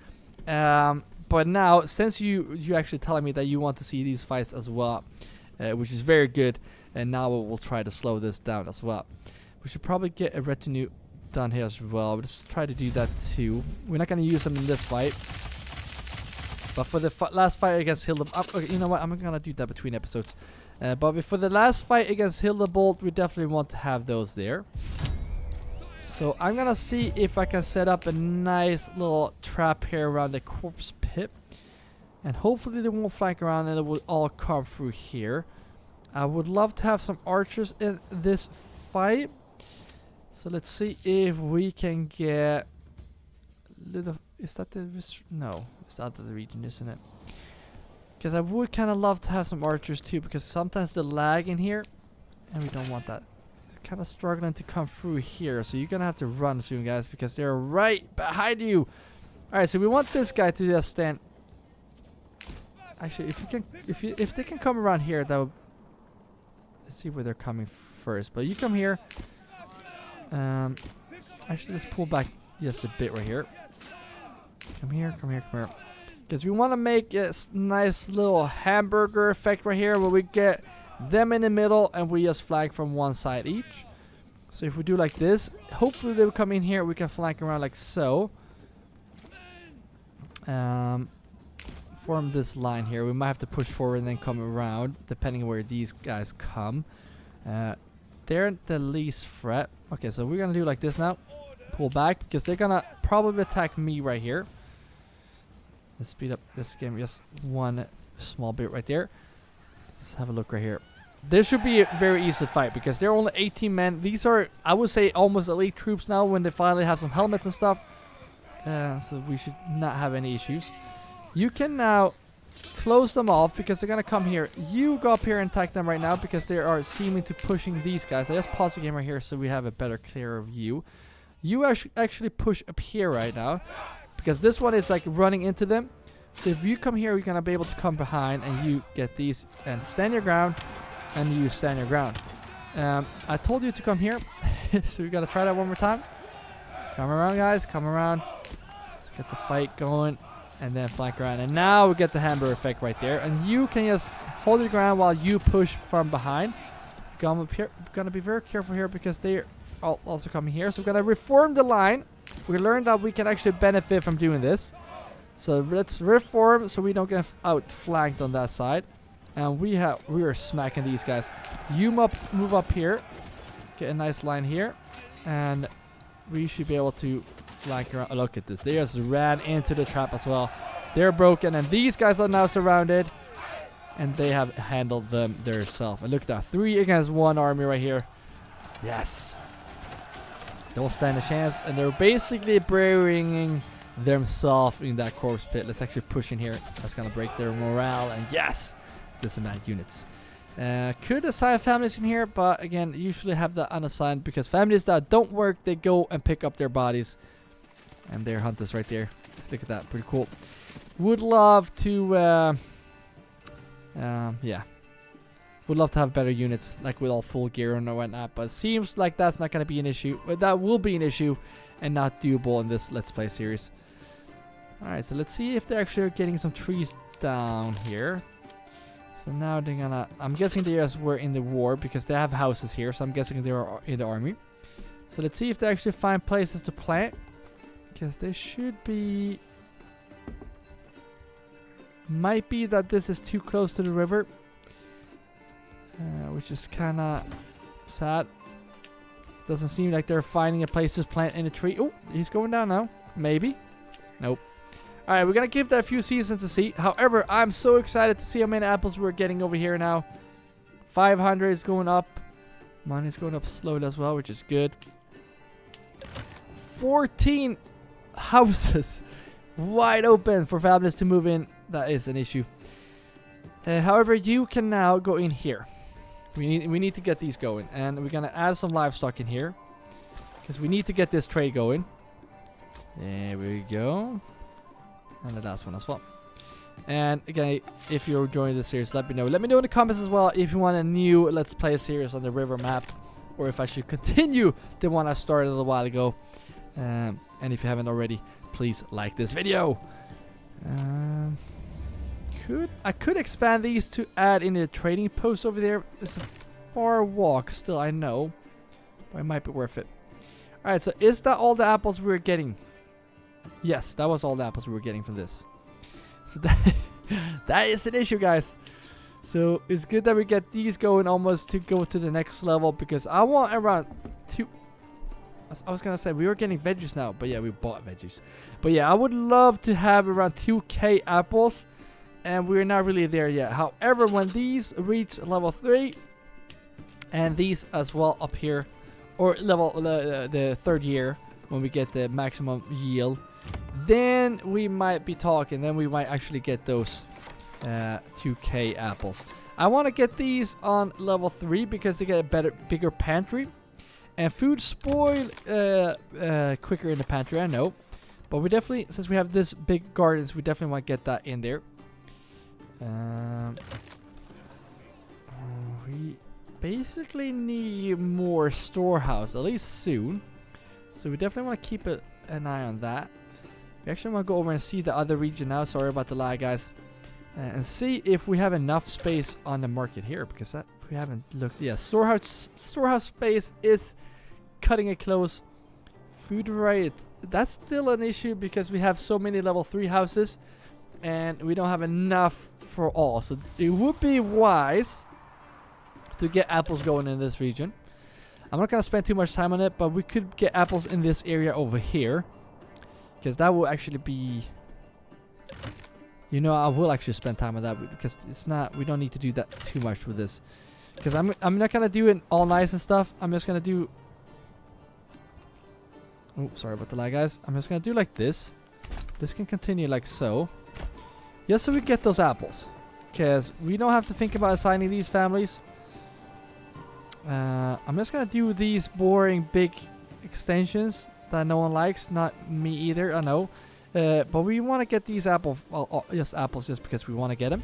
But now, since you actually telling me that you want to see these fights as well, which is very good, and now we'll try to slow this down as well. We should probably get a retinue done here as well. Let's try to do that too. We're not going to use them in this fight. But for the last fight against Hilda... okay, you know what? I'm going to do that between episodes. But for the last fight against Hildebolt, we definitely want to have those there. So I'm going to see if I can set up a nice little trap here around the corpse pit. And hopefully they won't flank around and it will all come through here. I would love to have some archers in this fight. So let's see if we can get... Is that the... No, it's out of the region, isn't it? Because I would kind of love to have some archers too, because sometimes the lag in here, and we don't want that. They're kind of struggling to come through here, so you're going to have to run soon, guys, because they're right behind you. Alright, so we want this guy to just stand... Actually, if they can come around here, that would... Let's see where they're coming first. But you come here. Actually, let's pull back just a bit right here. Come here, come here, come here. Because we want to make a nice little hamburger effect right here, where we get them in the middle and we just flank from one side each. So if we do like this, hopefully they will come in here. We can flank around like so. Form this line here. We might have to push forward and then come around, depending on where these guys come. They're the least threat. Okay, so we're gonna do like this now. Pull back, because they're gonna probably attack me right here. Let's speed up this game just one small bit right there. Let's have a look right here. This should be a very easy fight, because they're only 18 men. These are, I would say, almost elite troops now when they finally have some helmets and stuff. So we should not have any issues. You can now close them off, because they're going to come here. You go up here and attack them right now, because they are seeming to pushing these guys. I just pause the game right here so we have a better, clearer view. You actually push up here right now, because this one is like running into them. So if you come here, you're going to be able to come behind and you get these and stand your ground, and you stand your ground. I told you to come here, so we got to try that one more time. Come around, guys. Come around. Let's get the fight going. And then flank around. And now we get the hamburger effect right there. And you can just hold your ground while you push from behind. Gonna be very careful here, because they are also coming here. So we're going to reform the line. We learned that we can actually benefit from doing this. So let's reform so we don't get outflanked on that side. And we are smacking these guys. You move up here. Get a nice line here. And we should be able to flank around. Oh, look at this. They just ran into the trap as well. They're broken, and these guys are now surrounded, and they have handled them themselves. And look at that. 3 against 1 army right here. Yes. Don't stand a chance, and they're basically burying themselves in that corpse pit. Let's actually push in here. That's going to break their morale, and yes! Disassigned units. Could assign families in here, but again, usually have that unassigned, because families that don't work, they go and pick up their bodies. And they're hunters right there. Look at that. Pretty cool. Would love to... yeah. Would love to have better units, like with all full gear and whatnot. But it seems like that's not going to be an issue. But that will be an issue and not doable in this Let's Play series. Alright, so let's see if they're actually getting some trees down here. So now they're gonna... I'm guessing they just were in the war, because they have houses here. So I'm guessing they are in the army. So let's see if they actually find places to plant. Because they should be... Might be that this is too close to the river. Which is kind of sad. Doesn't seem like they're finding a place to plant in a tree. Oh, he's going down now. Maybe. Nope. Alright, we're going to give that a few seasons to see. However, I'm so excited to see how many apples we're getting over here now. 500 is going up. Money's going up slowly as well, which is good. 14 houses wide open for families to move in. That is an issue. However, you can now go in here. We need to get these going, and we're gonna add some livestock in here, because we need to get this trade going. There we go. And the last one as well. And again, if you're enjoying this series, let me know. Let me know in the comments as well if you want a new Let's Play series on the river map, or if I should continue the one I started a little while ago. And if you haven't already, please like this video. I could expand these to add in the trading post over there. It's a far walk still, I know, but it might be worth it. Alright, so is that all the apples we were getting? Yes, that was all the apples we were getting from this. So that is an issue, guys. So it's good that we get these going almost to go to the next level, because I want around 2... I was gonna say we were getting veggies now, but yeah, we bought veggies. But yeah, I would love to have around 2k apples, and we're not really there yet. However, when these reach level 3, and these as well up here, or level the 3rd year, when we get the maximum yield, then we might be talking. Then we might actually get those 2k apples. I want to get these on level 3 because they get a bigger pantry. And food spoil quicker in the pantry, I know. But we definitely, since we have this big gardens, we definitely want to get that in there. We basically need more storehouse, at least soon. So we definitely want to keep an eye on that. We actually want to go over and see the other region now. Sorry about the lag, guys. And see if we have enough space on the market here, because that we haven't looked. Yeah, storehouse space is cutting it close. Food variety, that's still an issue because we have so many level 3 houses and we don't have enough for all. So it would be wise to get apples going in this region. I'm not gonna spend too much time on it, but we could get apples in this area over here, because that will actually be, you know, I will actually spend time on that, because it's not, we don't need to do that too much with this, because I'm not gonna do it all nice and stuff. I'm just gonna do, oh, sorry about the lag, guys. I'm just gonna do like this. This can continue like so, just so we get those apples, because we don't have to think about assigning these families. I'm just gonna do these boring big extensions that no one likes, not me either, I know. But we want to get these apples, well, just apples, just because we want to get them.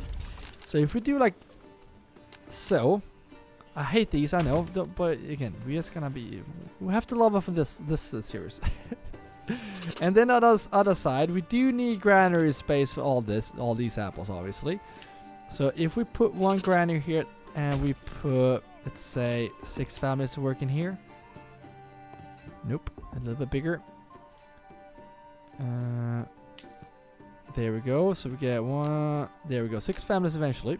So if we do like so, I hate these, I know, but again, we're just gonna be, we have to love off of this series. And then on the other side, we do need granary space for all these apples, obviously. So if we put one granary here, and we put, let's say, 6 families to work in here. Nope, a little bit bigger. There we go. So we get 1. There we go. 6 families eventually,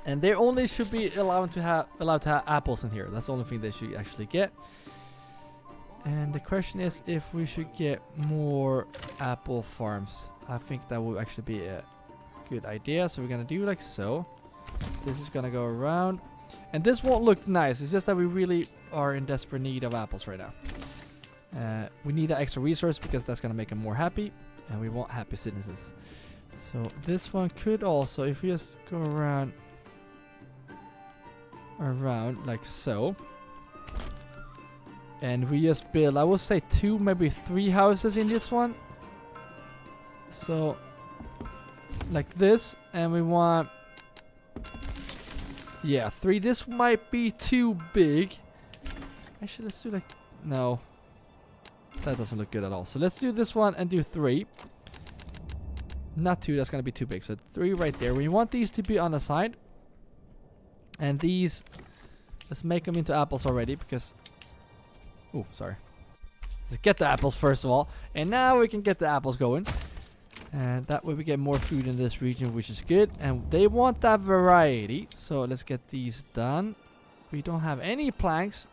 and they only should be allowed to have apples in here. That's the only thing they should actually get. And the question is if we should get more apple farms. I think that would actually be a good idea. So we're gonna do like so. This is gonna go around, and this won't look nice. It's just that we really are in desperate need of apples right now. We need that extra resource because that's gonna make them more happy, and we want happy citizens. So this one could also, if we just go around like so, and we just build, I will say 2, maybe 3 houses in this one. So like this, and we want, yeah, 3. This might be too big. Actually, let's do like, no, that doesn't look good at all. So let's do this one and do 3. Not 2, that's gonna be too big. So 3 right there. We want these to be on the side, and these, let's make them into apples already, because, oh, sorry. Let's get the apples first of all, and now we can get the apples going. And that way we get more food in this region, which is good. And they want that variety. So let's get these done. We don't have any planks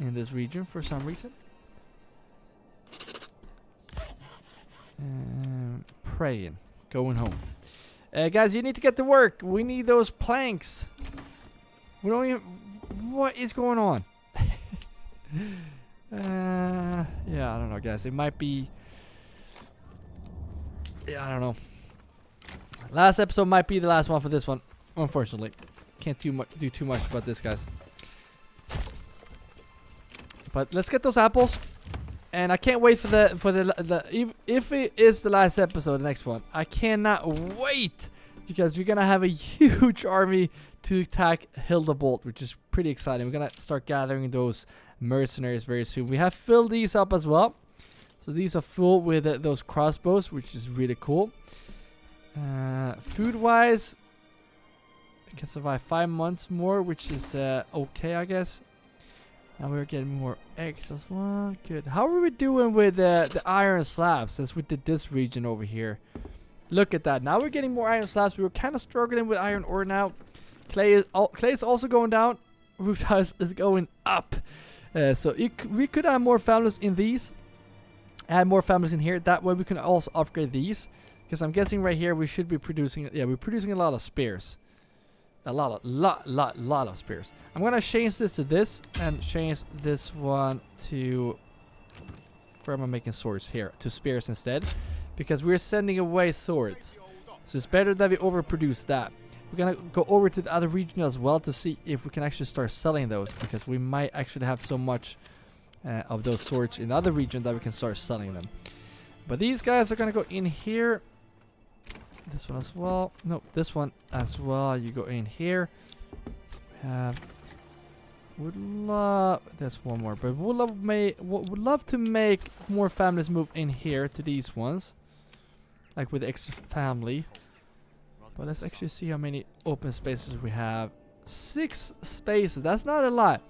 in this region for some reason. Praying. Going home. Guys, you need to get to work. We need those planks. We don't even... What is going on? Yeah, I don't know, guys. It might be... Yeah, I don't know. Last episode might be the last one for this one, unfortunately. Can't do too much about this, guys. But let's get those apples, and I can't wait for if it is the last episode, the next one. I cannot wait, because we're gonna have a huge army to attack Hildebolt, which is pretty exciting. We're gonna start gathering those mercenaries very soon. We have filled these up as well. So these are full with those crossbows, which is really cool. Food-wise, we can survive 5 months more, which is okay, I guess. Now we're getting more eggs as well. Good. How are we doing with the iron slabs since we did this region over here? Look at that. Now we're getting more iron slabs. We were kind of struggling with iron ore now. Clay is also going down. Roof house is going up. So we could add more families in these. Add more families in here. That way we can also upgrade these. Because I'm guessing right here we should be producing... Yeah, we're producing a lot of spears. A lot of spears. I'm going to change this to this. And change this one to... Where am I making swords? Here. To spears instead. Because we're sending away swords. So it's better that we overproduce that. We're going to go over to the other region as well to see if we can actually start selling those. Because we might actually have so much of those swords in the other region that we can start selling them. But these guys are going to go in here. This one as well. No, this one as well. You go in here. Would love... There's one more. But would love to make more families move in here to these ones. Like with the extra family. But let's actually see how many open spaces we have. 6 spaces. That's not a lot.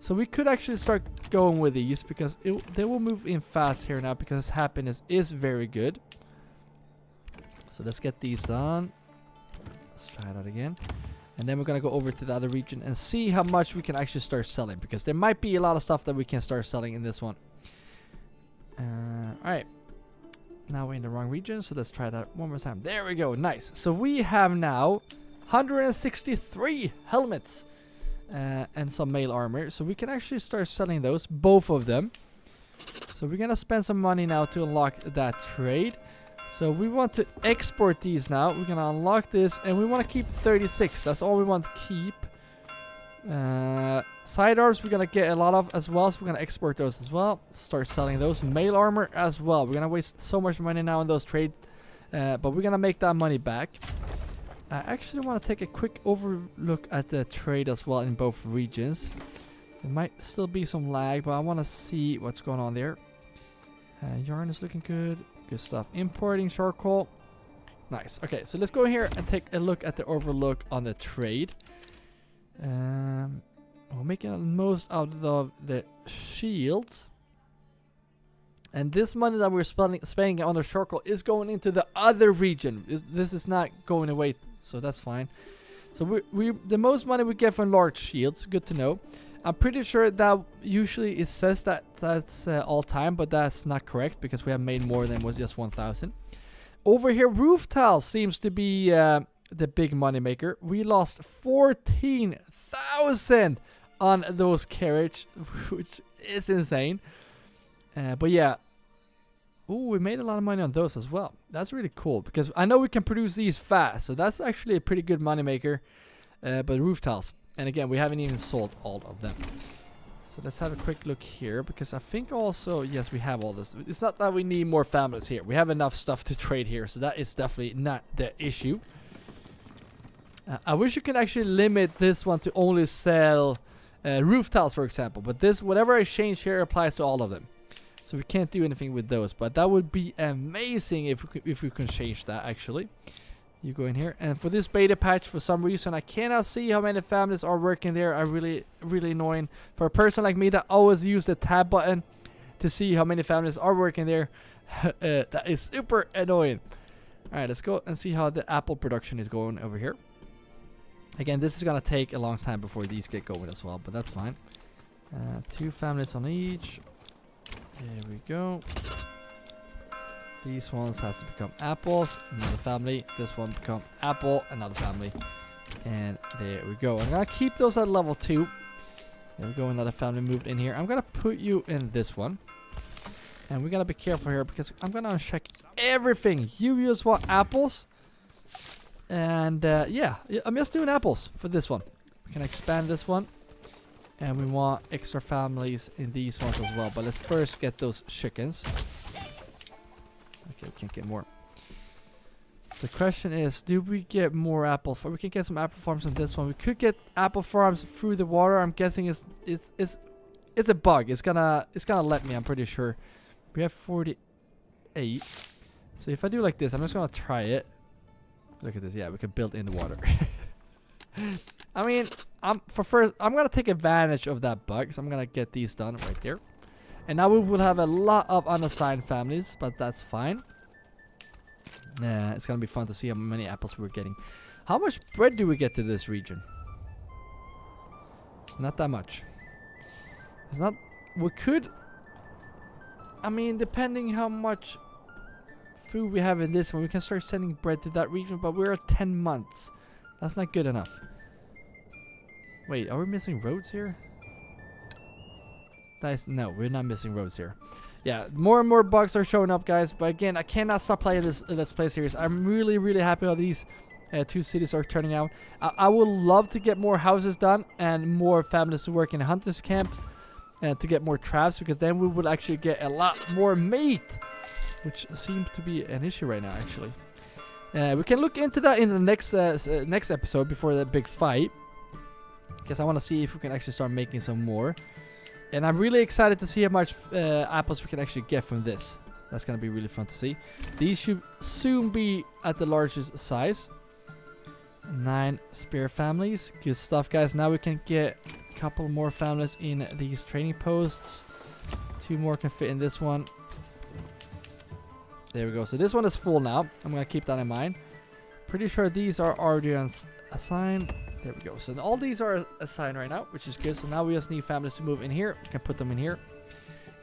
So we could actually start going with these. Because they will move in fast here now. Because happiness is very good. So let's get these done. Let's try that again. And then we're going to go over to the other region and see how much we can actually start selling. Because there might be a lot of stuff that we can start selling in this one. Alright. Now we're in the wrong region. So let's try that one more time. There we go. Nice. So we have now 163 helmets. And some mail armor. So we can actually start selling those. Both of them. So we're going to spend some money now to unlock that trade. So we want to export these now. We're going to unlock this. And we want to keep 36. That's all we want to keep. Sidearms we're going to get a lot of as well. So we're going to export those as well. Start selling those. Mail armor as well. We're going to waste so much money now on those trades. But we're going to make that money back. I actually want to take a quick overlook at the trade as well in both regions. There might still be some lag. But I want to see what's going on there. Yarn is looking good. Good stuff. Importing charcoal. Nice. Okay, so let's go here and take a look at the overlook on the trade. We're making the most out of the shields. And this money that we're spending on the charcoal is going into the other region. This is not going away, so that's fine. So the most money we get from large shields. Good to know. I'm pretty sure that usually it says that that's all time, but that's not correct because we have made more than was just 1,000. Over here, roof tiles seems to be the big money maker. We lost 14,000 on those carriage, which is insane. But yeah, we made a lot of money on those as well. That's really cool because I know we can produce these fast, so that's actually a pretty good money maker. But roof tiles. And again, we haven't even sold all of them. So let's have a quick look here. Because I think also, yes, we have all this. It's not that we need more families here. We have enough stuff to trade here. So that is definitely not the issue. I wish you could actually limit this one to only sell roof tiles, for example. But this, whatever I change here applies to all of them. So we can't do anything with those. But that would be amazing if we can change that, actually. You go in here, and for this beta patch, for some reason I cannot see how many families are working there. Are really annoying for a person like me that always use the tab button to see how many families are working there. That is super annoying. All right, let's go and see how the apple production is going over here. Again, this is gonna take a long time before these get going as well, but that's fine. 2 families on each. There we go. These ones has to become apples, another family. This one become apple, another family. And there we go. I'm gonna keep those at level 2. There we go, another family moved in here. I'm gonna put you in this one. And we gotta be careful here because I'm gonna uncheck everything. You just want apples. And yeah, I'm just doing apples for this one. We can expand this one. And we want extra families in these ones as well. But let's first get those chickens. Okay, we can't get more. So the question is, do we get more apple farms? We can get some apple farms on this one. We could get apple farms through the water. I'm guessing it's a bug. It's gonna let me, I'm pretty sure. We have 48. So if I do like this, I'm just gonna try it. Look at this. Yeah, we can build in the water. I mean, I'm gonna take advantage of that bug. So I'm gonna get these done right there. And now we will have a lot of unassigned families, but that's fine. It's gonna be fun to see how many apples we're getting. How much bread do we get to this region? Not that much. It's not. We could. I mean, depending how much food we have in this one, we can start sending bread to that region. But we're at 10 months. That's not good enough. Wait, are we missing roads here? No, we're not missing roads here. Yeah, more and more bugs are showing up, guys. But again, I cannot stop playing this Let's Play series. I'm really, really happy how these 2 cities are turning out. I would love to get more houses done and more families to work in a hunter's camp and to get more traps, because then we would actually get a lot more meat, which seems to be an issue right now, actually. We can look into that in the next episode before the big fight, because I want to see if we can actually start making some more. And I'm really excited to see how much apples we can actually get from this. That's going to be really fun to see. These should soon be at the largest size. 9 spare families. Good stuff, guys. Now we can get a couple more families in these training posts. 2 more can fit in this one. There we go. So this one is full now. I'm going to keep that in mind. Pretty sure these are already assigned. There we go. So all these are assigned right now, which is good. So now we just need families to move in here. We can put them in here.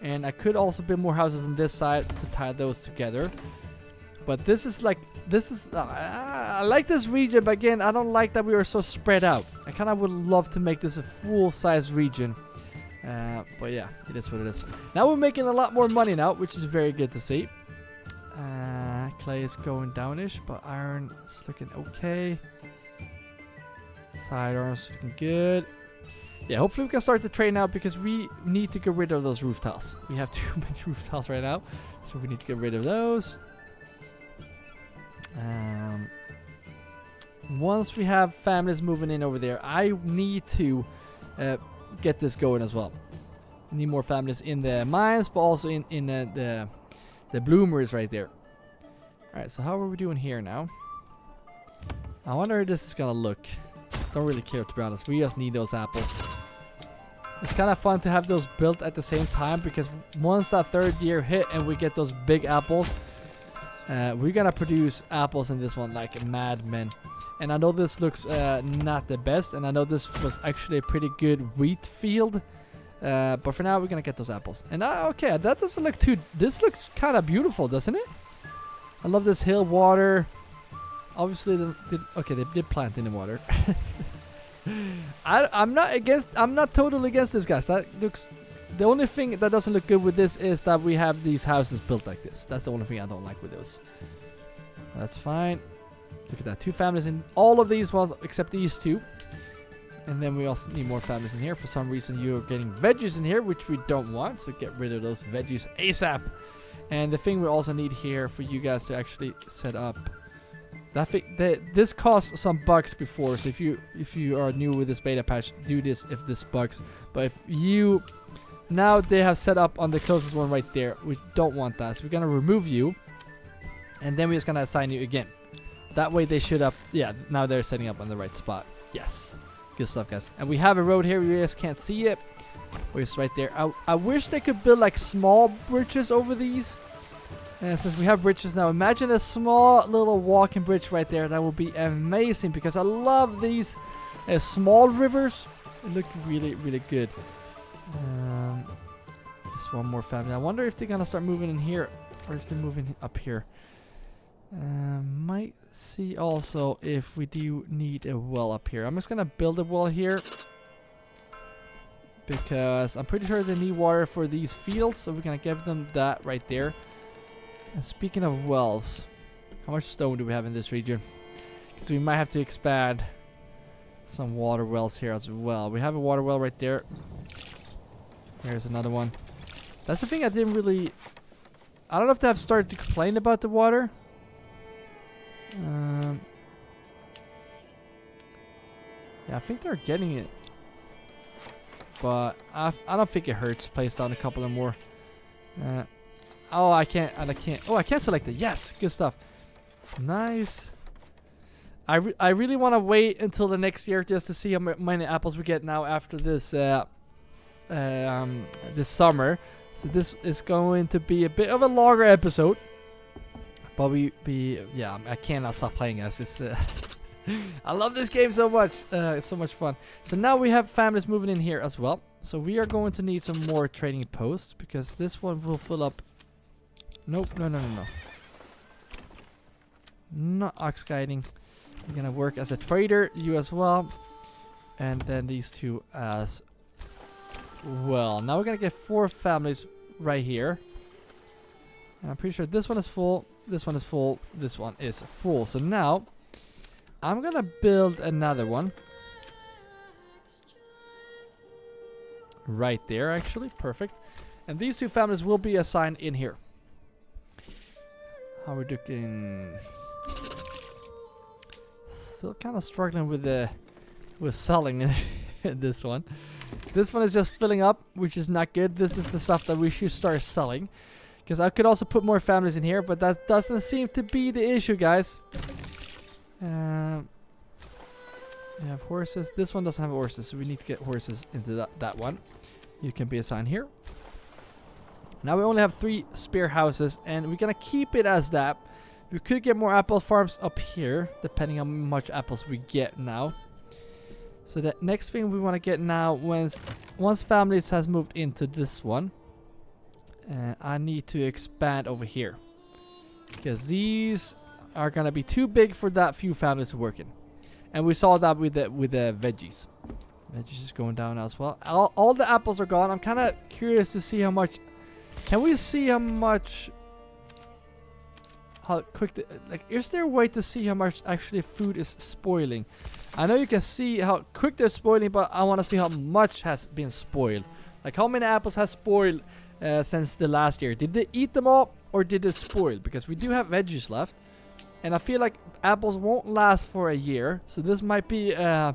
And I could also build more houses on this side to tie those together. But this is like, I like this region, but again, I don't like that we are so spread out. I kind of would love to make this a full-size region. But yeah, it is what it is. Now we're making a lot more money now, which is very good to see. Clay is going downish, but iron is looking okay. Sidearms looking good. Yeah, hopefully we can start the trade now, because we need to get rid of those roof tiles. We have too many roof tiles right now, so we need to get rid of those. Once we have families moving in over there, I need to get this going as well. I need more families in the mines, but also in the bloomers right there. Alright, so how are we doing here now? I wonder how this is gonna look. Don't really care, to be honest. We just need those apples. It's kind of fun to have those built at the same time, because once that 3rd year hit and we get those big apples, we're gonna produce apples in this one like madmen. And I know this looks not the best, and I know this was actually a pretty good wheat field, but for now we're gonna get those apples. And okay, that doesn't look too. This looks kind of beautiful, doesn't it? I love this hill water. Obviously, they did plant in the water. I'm not totally against this, guys. That looks. The only thing that doesn't look good with this is that we have these houses built like this. That's the only thing I don't like with those. That's fine. Look at that. 2 families in all of these ones except these 2. And then we also need more families in here. For some reason, you're getting veggies in here, which we don't want. So get rid of those veggies ASAP. And the thing we also need here for you guys to actually set up. This caused some bugs before. So if you are new with this beta patch, do this if this bugs. But if you... Now they have set up on the closest one right there. We don't want that. So we're going to remove you. And then we're just going to assign you again. That way they should up. Yeah, now they're setting up on the right spot. Yes. Good stuff, guys. And we have a road here. We just can't see it. It's right there. I wish they could build like small bridges over these. And since we have bridges now, imagine a small little walking bridge right there. That would be amazing, because I love these small rivers. They look really, really good. Just one more family. I wonder if they're gonna start moving in here, or if they're moving up here. Might see also if we do need a well up here. I'm just gonna build a well here, because I'm pretty sure they need water for these fields, so we're gonna give them that right there. And speaking of wells, how much stone do we have in this region? Because we might have to expand some water wells here as well. We have a water well right there. Here's another one. That's the thing I didn't really... I don't know if they have started to complain about the water. Yeah, I think they're getting it. But I don't think it hurts to place down a couple of more. Oh, I can't. Oh, I can't select it. Yes, good stuff. Nice. I really want to wait until the next year just to see how many apples we get now after this this summer. So this is going to be a bit of a longer episode. But yeah, I cannot stop playing as it's. I love this game so much. It's so much fun. So now we have families moving in here as well. So we are going to need some more trading posts because this one will fill up. Nope, no. Not ox guiding. I'm gonna work as a trader, you as well. And then these two as well. Now we're gonna get 4 families right here. And I'm pretty sure this one is full, this one is full, this one is full. So now I'm gonna build another one. Right there, actually. Perfect. And these 2 families will be assigned in here. How we're looking? Still kind of struggling with selling this one. This one is just filling up, which is not good. This is the stuff that we should start selling. Because I could also put more families in here, but that doesn't seem to be the issue, guys. We have horses. This one doesn't have horses, so we need to get horses into that one. You can be assigned here. Now we only have 3 spear houses, and we're gonna keep it as that. We could get more apple farms up here, depending on how much apples we get now. So the next thing we want to get now, once families has moved into this one, I need to expand over here. Because these are gonna be too big for that few families to work in. And we saw that with the veggies. Veggies is going down as well. All the apples are gone. I'm kind of curious to see how much. Can we see how much? How quick? Is there a way to see how much actually food is spoiling? I know you can see how quick they're spoiling, but I want to see how much has been spoiled. Like how many apples has spoiled since the last year? Did they eat them all or did it spoil? Because we do have veggies left, and I feel like apples won't last for a year. So this might be a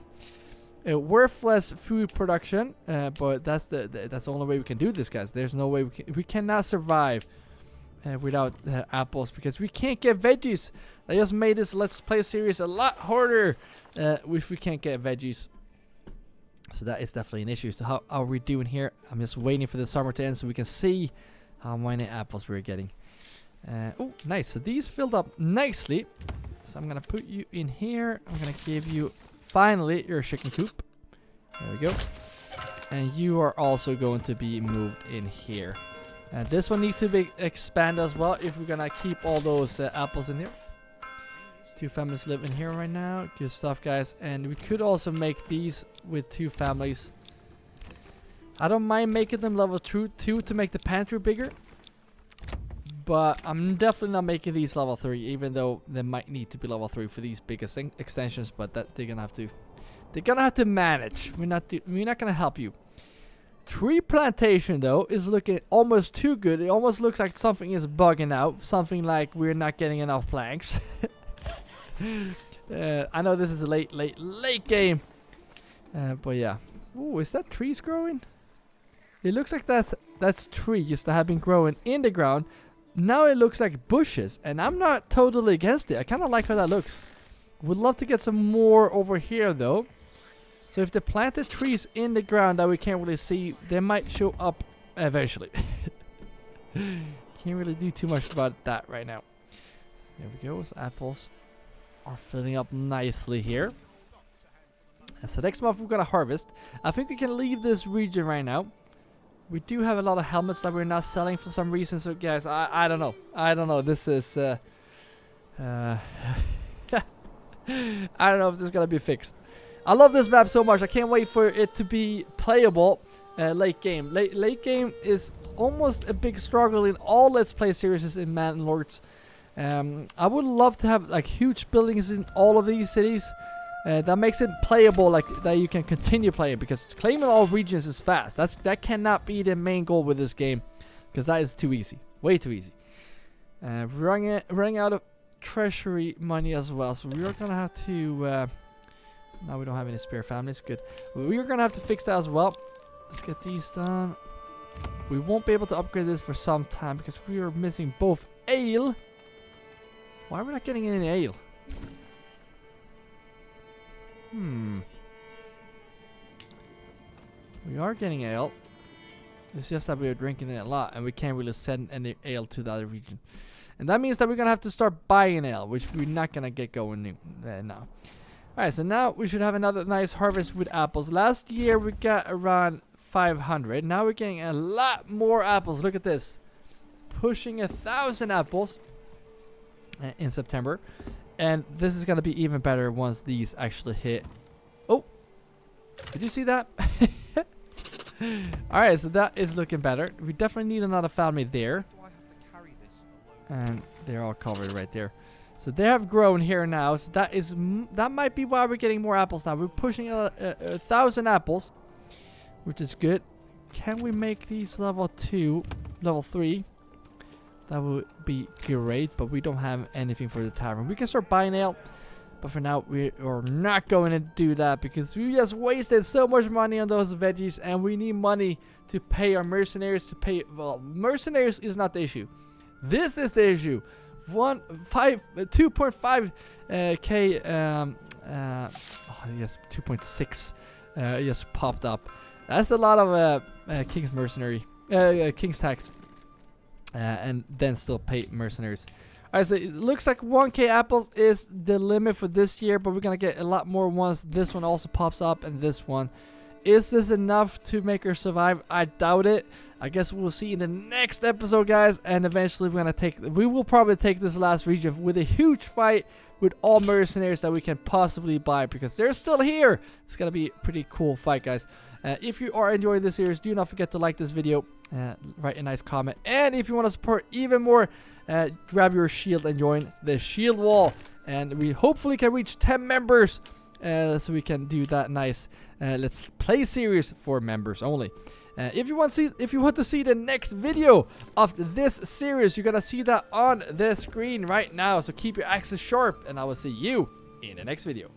worthless food production, but that's the only way we can do this, guys. There's no way we cannot survive without apples because we can't get veggies. They just made this Let's Play series a lot harder if we can't get veggies. So that is definitely an issue. So how are we doing here? I'm just waiting for the summer to end so we can see how many apples we're getting. Oh, nice. So these filled up nicely. So I'm gonna put you in here. I'm gonna give you finally your chicken coop. There we go. And you are also going to be moved in here. And this one needs to be expanded as well if we're gonna keep all those apples in here. 2 families live in here right now. Good stuff, guys. And we could also make these with 2 families. I don't mind making them level 2 to make the pantry bigger. But I'm definitely not making these level 3, even though they might need to be level 3 for these big extensions. But that they're gonna have to manage. We're not gonna help you. Tree plantation though is looking almost too good. It almost looks like something is bugging out. Something like we're not getting enough planks. I know this is a late game, but yeah. Ooh, is that trees growing? It looks like that's trees that have been growing in the ground. Now it looks like bushes, and I'm not totally against it. I kind of like how that looks. Would love to get some more over here though. So if they planted trees in the ground that we can't really see, they might show up eventually. Can't really do too much about that right now. There we go. So apples are filling up nicely here. So next month we're gonna harvest. I think we can leave this region right now. We do have a lot of helmets that we're not selling for some reason. So guys, I don't know. I don't know. This is I don't know if this is gonna be fixed. I love this map so much. I can't wait for it to be playable late game. Late game is almost a big struggle in all Let's Play series in Manor Lords. I would love to have like huge buildings in all of these cities. That makes it playable, like that you can continue playing, because claiming all regions is fast. That cannot be the main goal with this game, because that is too easy, way too easy. Running out of treasury money as well, so we are gonna have to. Now we don't have any spare families. Good. We are gonna have to fix that as well. Let's get these done. We won't be able to upgrade this for some time because we are missing both ale. Why are we not getting any ale? We are getting ale. It's just that we are drinking it a lot, and we can't really send any ale to the other region. And that means that we're going to have to start buying ale, which we're not going to get going now. Alright, so now we should have another nice harvest with apples. Last year we got around 500. Now we're getting a lot more apples. Look at this. Pushing 1,000 apples in September. And this is going to be even better once these actually hit. Oh, did you see that? Alright, so that is looking better. We definitely need another family there. And they're all covered right there. So they have grown here now. So that might be why we're getting more apples now. We're pushing 1,000 apples, which is good. Can we make these level 2, level 3? That would be great, but we don't have anything for the tavern. We can start buying ale, but for now we are not going to do that because we just wasted so much money on those veggies, and we need money to pay our mercenaries. Mercenaries is not the issue. This is the issue. 2.5 k. Yes, 2.6. Just popped up. That's a lot of King's mercenary, King's tax, and then still pay mercenaries. Alright, so it looks like 1k apples is the limit for this year, but we're gonna get a lot more once this one also pops up and this one. Is this enough to make her survive? I doubt it. I guess we'll see in the next episode, guys. And eventually we will probably take this last region with a huge fight with all mercenaries that we can possibly buy, because they're still here. It's gonna be a pretty cool fight, guys. If you are enjoying this series, do not forget to like this video, write a nice comment, and if you want to support even more, grab your shield and join the shield wall. And we hopefully can reach 10 members, so we can do that nice let's play series for members only. If you want to see the next video of this series, you're gonna see that on the screen right now. So keep your axes sharp, and I will see you in the next video.